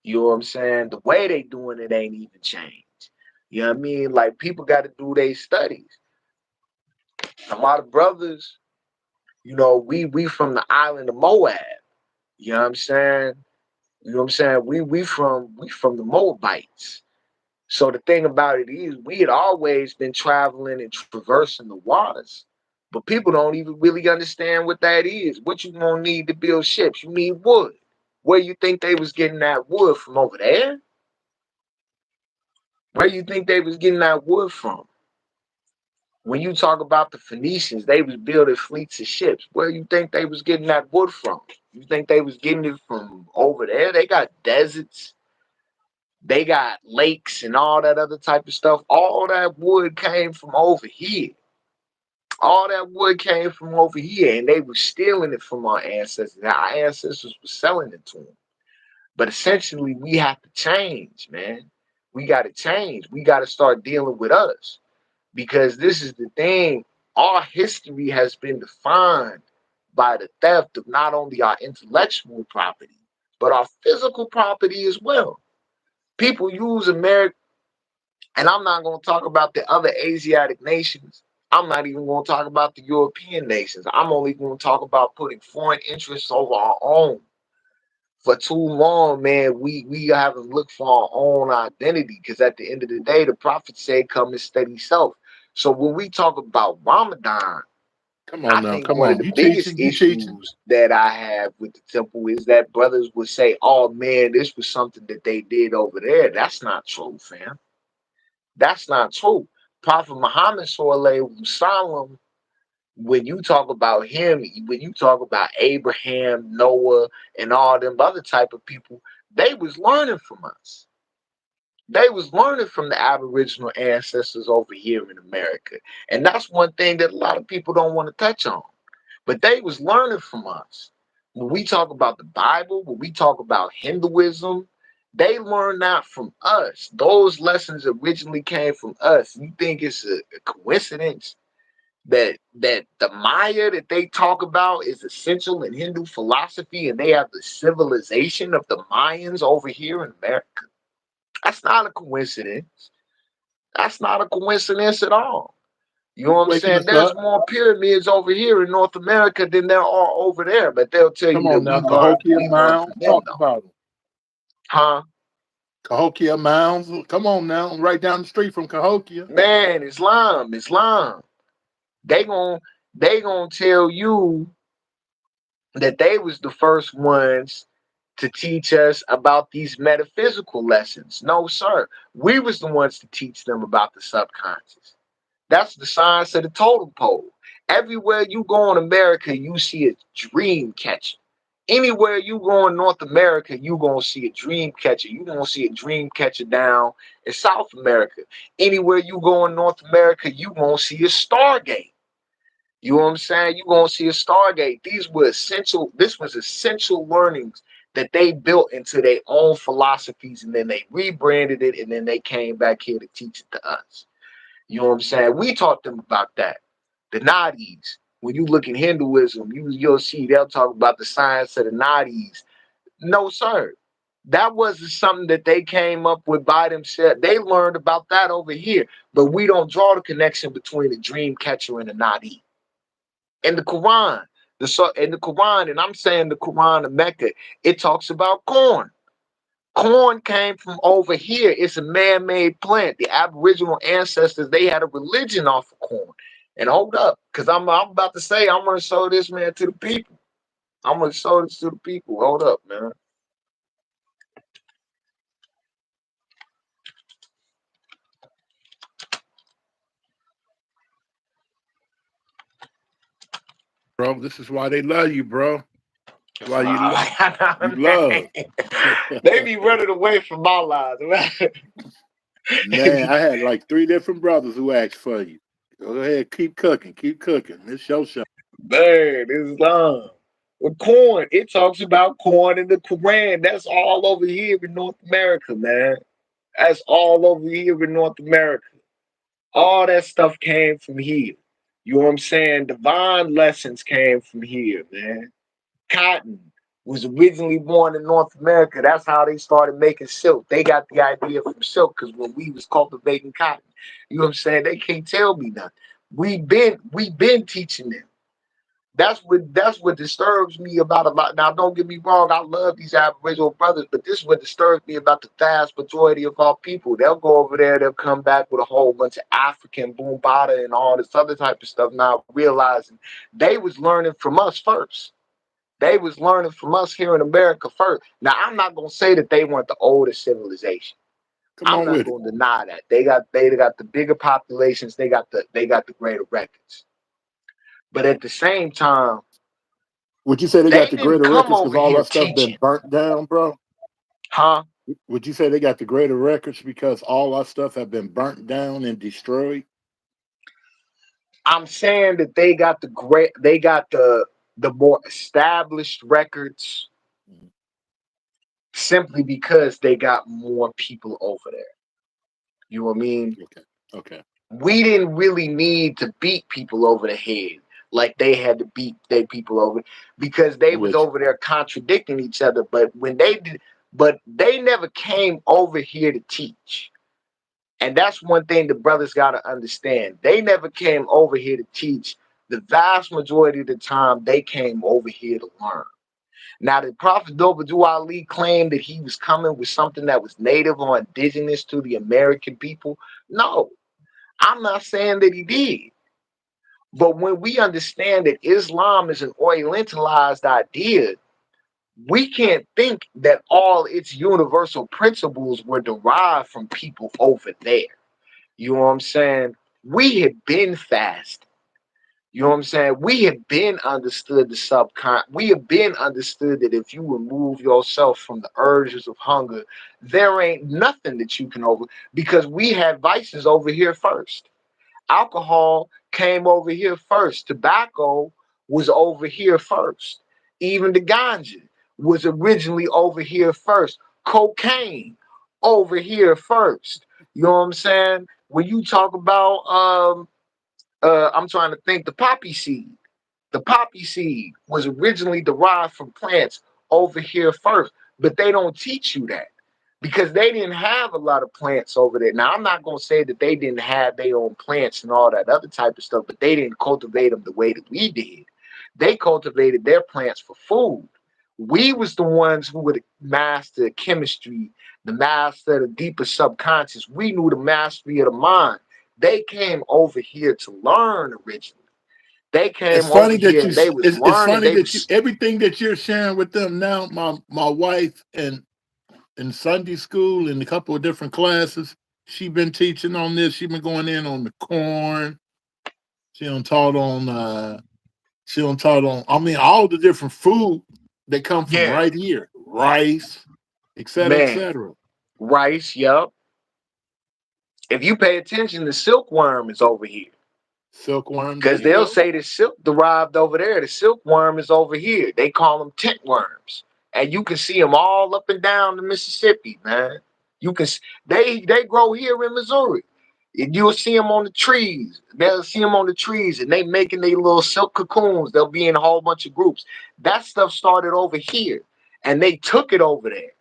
You know what I'm saying? The way they doing it ain't even changed. You know what I mean? Like people got to do their studies. A lot of brothers, we from the island of Moab. You know what I'm saying? You know what I'm saying? We from the Moabites. So the thing about it is we had always been traveling and traversing the waters. But people don't even really understand what that is. What you gonna need to build ships? You need wood. Where you think they was getting that wood from over there? Where you think they was getting that wood from? When you talk about the Phoenicians, they was building fleets of ships. Where you think they was getting that wood from? You think they was getting it from over there? They got deserts, they got lakes and all that other type of stuff. All that wood came from over here. All that wood came from over here, and they were stealing it from our ancestors. Our ancestors were selling it to them. But essentially, we have to change, man. We got to change. We got to start dealing with us because this is the thing. Our history has been defined by the theft of not only our intellectual property, but our physical property as well. People use America, and I'm not going to talk about the other Asiatic nations. I'm not even going to talk about the European nations. I'm only going to talk about putting foreign interests over our own. For too long, man, we haven't looked for our own identity because at the end of the day, the prophet said, "Come and study self." So when we talk about Ramadan, Come I on now, think come one of on. the You biggest teaching, you teaching. issues that I have with the temple is that brothers would say, "Oh man, this was something that they did over there." That's not true, fam. That's not true. Prophet Muhammad Sallallahu Alaihi Wasallam when you talk about him, when you talk about Abraham, Noah, and all them other type of people, they was learning from us. They was learning from the Aboriginal ancestors over here in America. And that's one thing that a lot of people don't want to touch on. But they was learning from us. When we talk about the Bible, when we talk about Hinduism, they learned that from us. Those lessons originally came from us. You think it's a coincidence that the Maya that they talk about is essential in Hindu philosophy, and they have the civilization of the Mayans over here in America? That's not a coincidence. That's not a coincidence at all. You know You what I'm waking saying? us There's up. more pyramids over here in North America than there are over there, but they'll tell Come you that on now, Cahokia we learned Mound. from them Talk though. about them. Huh? Cahokia Mounds. Come on now, right down the street from Cahokia. Man, Islam. They gon' they gonna tell you that they was the first ones to teach us about these metaphysical lessons. No, sir. We was the ones to teach them about the subconscious. That's the science of the totem pole. Everywhere you go in America, you see a dream catcher. Anywhere you go in North America, you gonna see a dream catcher. You gonna see a dream catcher down in South America. Anywhere you go in North America, you gonna see a Stargate. You know what I'm saying? You gonna see a Stargate. These were essential. This was essential learnings that they built into their own philosophies, and then they rebranded it, and then they came back here to teach it to us. You know what I'm saying? We taught them about that. The nadis. When you look in Hinduism, you'll see they'll talk about the science of the nadis. No, sir. That wasn't something that they came up with by themselves. They learned about that over here, but we don't draw the connection between the dream catcher and the nadi. In the Quran, in the Quran, and I'm saying the Quran of Mecca, it talks about corn. Corn came from over here. It's a man-made plant. The Aboriginal ancestors, they had a religion off of corn. And hold up, because I'm about to say I'm gonna show this man to the people. I'm gonna show this to the people. Hold up, man. Bro, this is why they love you, bro. Why you Man, love. they be running away from my lives. Man, I had like 3 different brothers who asked for you. Go ahead, keep cooking, keep cooking. It's your show. Man, Islam. With corn, it talks about corn in the Quran. That's all over here in North America, man. That's all over here in North America. All that stuff came from here. You know what I'm saying? Divine lessons came from here, man. Cotton was originally born in North America. That's how they started making silk. They got the idea from silk because when we was cultivating cotton, you know what I'm saying? They can't tell me nothing. We been teaching them. That's what disturbs me about a lot. Now, don't get me wrong, I love these Aboriginal brothers, but this is what disturbs me about the vast majority of our people. They'll go over there, they'll come back with a whole bunch of African boom bada and all this other type of stuff, not realizing they was learning from us first. They was learning from us here in America first. Now, I'm not gonna say that they weren't the oldest civilization. Come I'm on not with it. gonna deny that. They got the bigger populations, they got the greater records. But at the same time, Would you say they got they the didn't greater come records over because all here that stuff been teaching, burnt down, bro? huh? Would you say they got the greater records because all our stuff have been burnt down and destroyed? I'm saying that they got the more established records simply because they got more people over there. You know what I mean? Okay. Okay. We didn't really need to beat people over the head like they had to beat their people over because they I'm was with you. over there contradicting each other. But they never came over here to teach. And that's one thing the brothers got to understand. They never came over here to teach. The vast majority of the time, they came over here to learn. Now, did Prophet Dobadu Ali claim that he was coming with something that was native or indigenous to the American people? No, I'm not saying that he did. But when we understand that Islam is an orientalized idea, we can't think that all its universal principles were derived from people over there. You know what I'm saying? We had been fasting. You know what I'm saying? We have been understood the we have been understood that if you remove yourself from the urges of hunger, there ain't nothing that you can over, because we had vices over here first. Alcohol came over here first. Tobacco was over here first. Even the ganja was originally over here first. Cocaine over here first. You know what I'm saying? When you talk about I'm trying to think, the poppy seed. The poppy seed was originally derived from plants over here first, but they don't teach you that because they didn't have a lot of plants over there. Now, I'm not going to say that they didn't have their own plants and all that other type of stuff, but they didn't cultivate them the way that we did. They cultivated their plants for food. We was the ones who would master chemistry, the master of the deeper subconscious. We knew the mastery of the mind. They came over here to learn originally. They It's came over funny that here you. and they was It's learning. funny They that you. was Everything that you're sharing with them now. My wife and in Sunday school in a couple of different classes. She been teaching on this. She been going in on the corn. She done taught on. She done taught on. I mean, all the different food that come from yeah, right here, rice, et cetera, et man, cetera. rice. Yup. If you pay attention, the silkworm is over here. Silkworm. There Because you they'll go. say the silk derived over there. The silkworm is over here. They call them tent worms. And you can see them all up and down the Mississippi, man. You can they grow here in Missouri. You'll see them on the trees. They'll see them on the trees, and they making their little silk cocoons. They'll be in a whole bunch of groups. That stuff started over here, and they took it over there.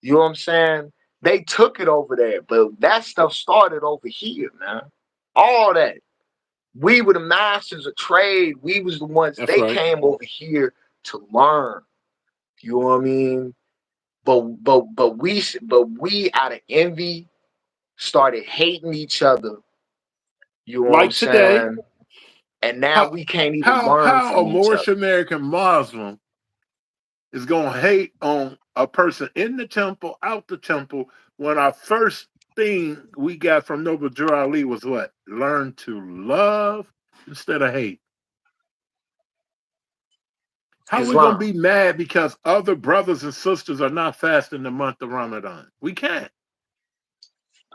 You know what I'm saying? They took it over there, but that stuff started over here, man. All that. We were the masters of trade. We was the ones. That's They right. came over here to learn. You know what I mean? But we out of envy started hating each other. You know what I'm Like today, saying? And now how we can't even learn how a from each Moorish other. American Muslim is going to hate on a person in the temple, out the temple, when our first thing we got from Noble Drew Ali was what? Learn to love instead of hate. How we going to Islam. be mad because other brothers and sisters are not fasting the month of Ramadan? We can't.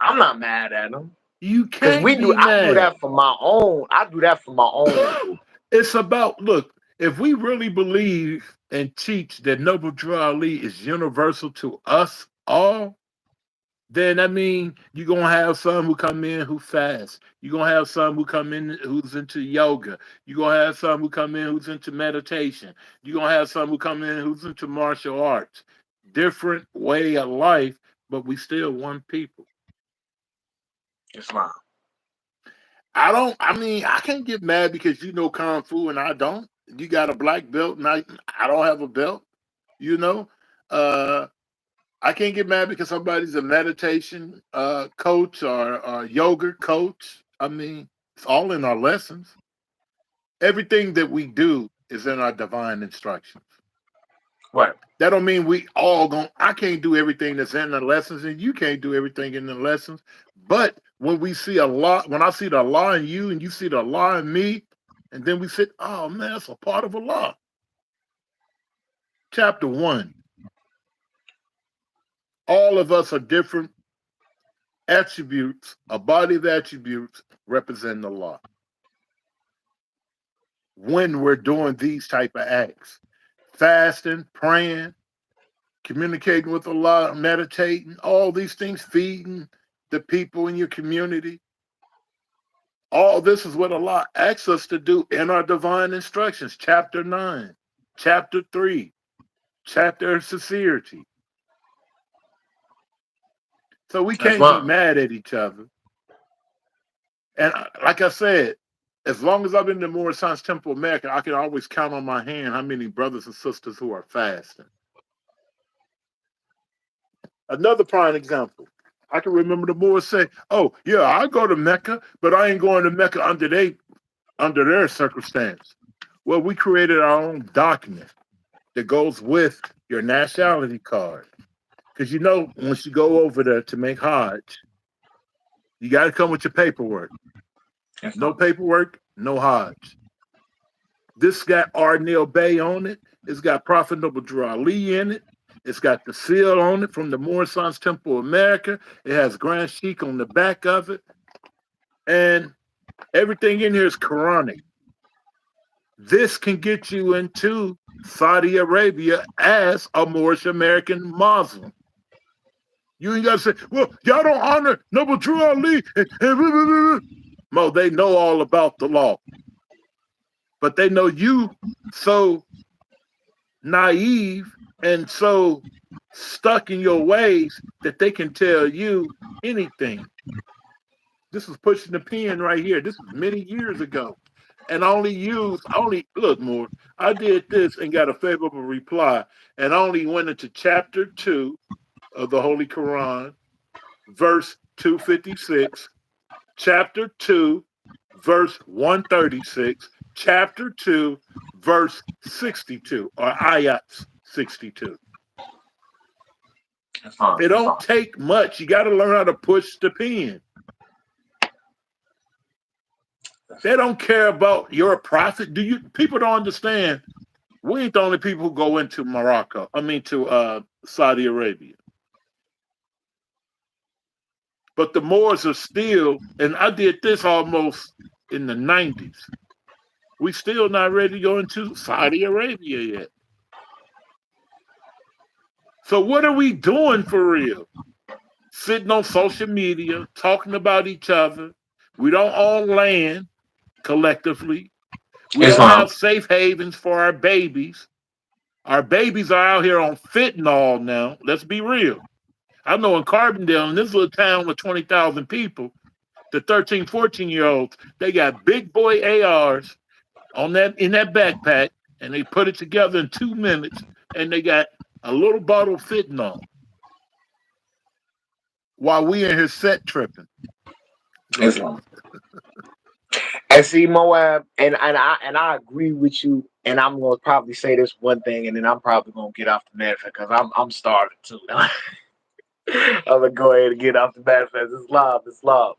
I'm not mad at them You because we can't do. be I do mad. that for my own. I do that for my own. It's about, look, if we really believe and teach that Noble Drew Ali is universal to us all, then I mean you're gonna have some who come in who fast. You're gonna have some who come in who's into yoga. You're gonna have some who come in who's into meditation. You're gonna have some who come in who's into martial arts. Different way of life, but we still one people. Islam. I mean, I can't get mad because you know Kung Fu and I don't. You got a black belt and I don't have a belt, you know? Uh I can't get mad because somebody's a meditation coach or yoga coach. I mean, it's all in our lessons. Everything that we do is in our divine instructions. Right. That don't mean we all going. I can't do everything that's in the lessons, and you can't do everything in the lessons. But when we see a law, when I see the law in you, and you see the law in me, and then we say, "Oh man, that's a part of a law." Chapter 1. All of us are different attributes, a body of attributes represent the law. When we're doing these type of acts, fasting, praying, communicating with Allah, meditating, all these things, feeding the people in your community, all this is what Allah asks us to do in our divine instructions. Chapter 9, chapter 3, chapter of sincerity. So we can't be Islam. mad at each other. And like I said, as long as I've been to Moorish Science Temple America, I can always count on my hand how many brothers and sisters who are fasting. Another prime example. I can remember the Moors say, "Oh, yeah, I go to Mecca, but I ain't going to Mecca under their circumstance." Well, we created our own document that goes with your nationality card. Because you know, once you go over there to make Hajj, you got to come with your paperwork. No Islam. paperwork, no Hajj. This got Arnell Bay on it. It's got Prophet Noble Drew Ali in it. It's got the seal on it from the Morrison's Temple of America. It has Grand Sheik on the back of it. And everything in here is Quranic. This can get you into Saudi Arabia as a Moorish American Muslim. You ain't got to say, well, y'all don't honor Noble Drew Ali. Mo, they know all about the law. But they know you so naive and so stuck in your ways that they can tell you anything. This is pushing the pen right here. This is many years ago. And look more. I did this and got a favorable reply and only went into chapter 2 of the Holy Quran, verse 256, chapter 2, verse 136, chapter 2, verse 62, or ayats 62. It don't take much. You got to learn how to push the pen. They don't care about your profit. People don't understand. We ain't the only people who go into to Saudi Arabia. But the Moors are still, and I did this almost in the 90s. We still not ready to go into Saudi Arabia yet. So what are we doing for real? Sitting on social media, talking about each other. We don't own land collectively. We don't have safe havens for our babies. Our babies are out here on fentanyl now. Let's be real. I know in Carbondale, in this little town with 20,000 people, the 13, 14-year-olds, they got big boy ARs in that backpack, and they put it together in 2 minutes, and they got a little bottle of fentanyl while we in here set tripping. And see, Moab, and I agree with you. And I'm gonna probably say this one thing, and then I'm probably gonna get off the manifest because I'm starving too. I'm gonna go ahead and get off the manifest. It's love.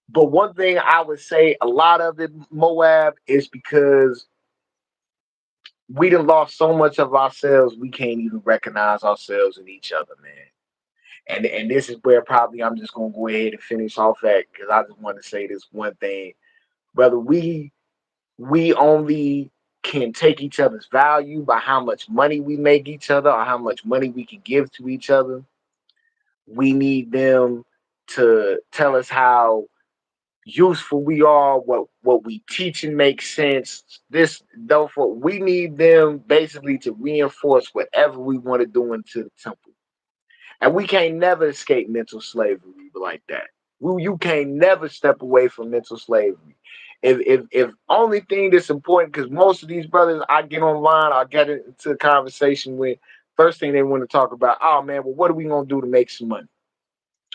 But one thing I would say, a lot of it, Moab, is because we done lost so much of ourselves, we can't even recognize ourselves in each other, man. And this is where probably I'm just gonna go ahead and finish off at, because I just want to say this one thing, brother. We only can take each other's value by how much money we make each other or how much money we can give to each other. We need them to tell us how useful we are, what we teach and makes sense. Therefore, we need them basically to reinforce whatever we want to do into the temple. And we can't never escape mental slavery like that. You can't never step away from mental slavery. If only thing that's important, because most of these brothers I get online, I get into a conversation with, first thing they want to talk about, oh man, well, what are we gonna do to make some money?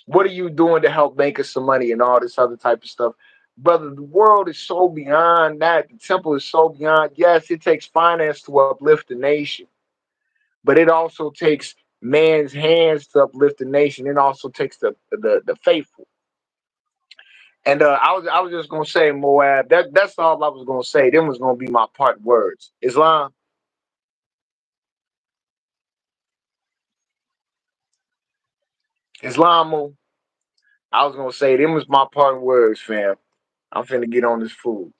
What are you doing to help make us some money and all this other type of stuff? Brother, the world is so beyond that. The temple is so beyond. Yes, it takes finance to uplift the nation, but it also takes man's hands to uplift the nation. It also takes the faithful. And I was just gonna say, Moab. That's all I was gonna say. Them was gonna be my part words. Islam. Islamo. I was gonna say them was my part words, fam. I'm finna get on this food.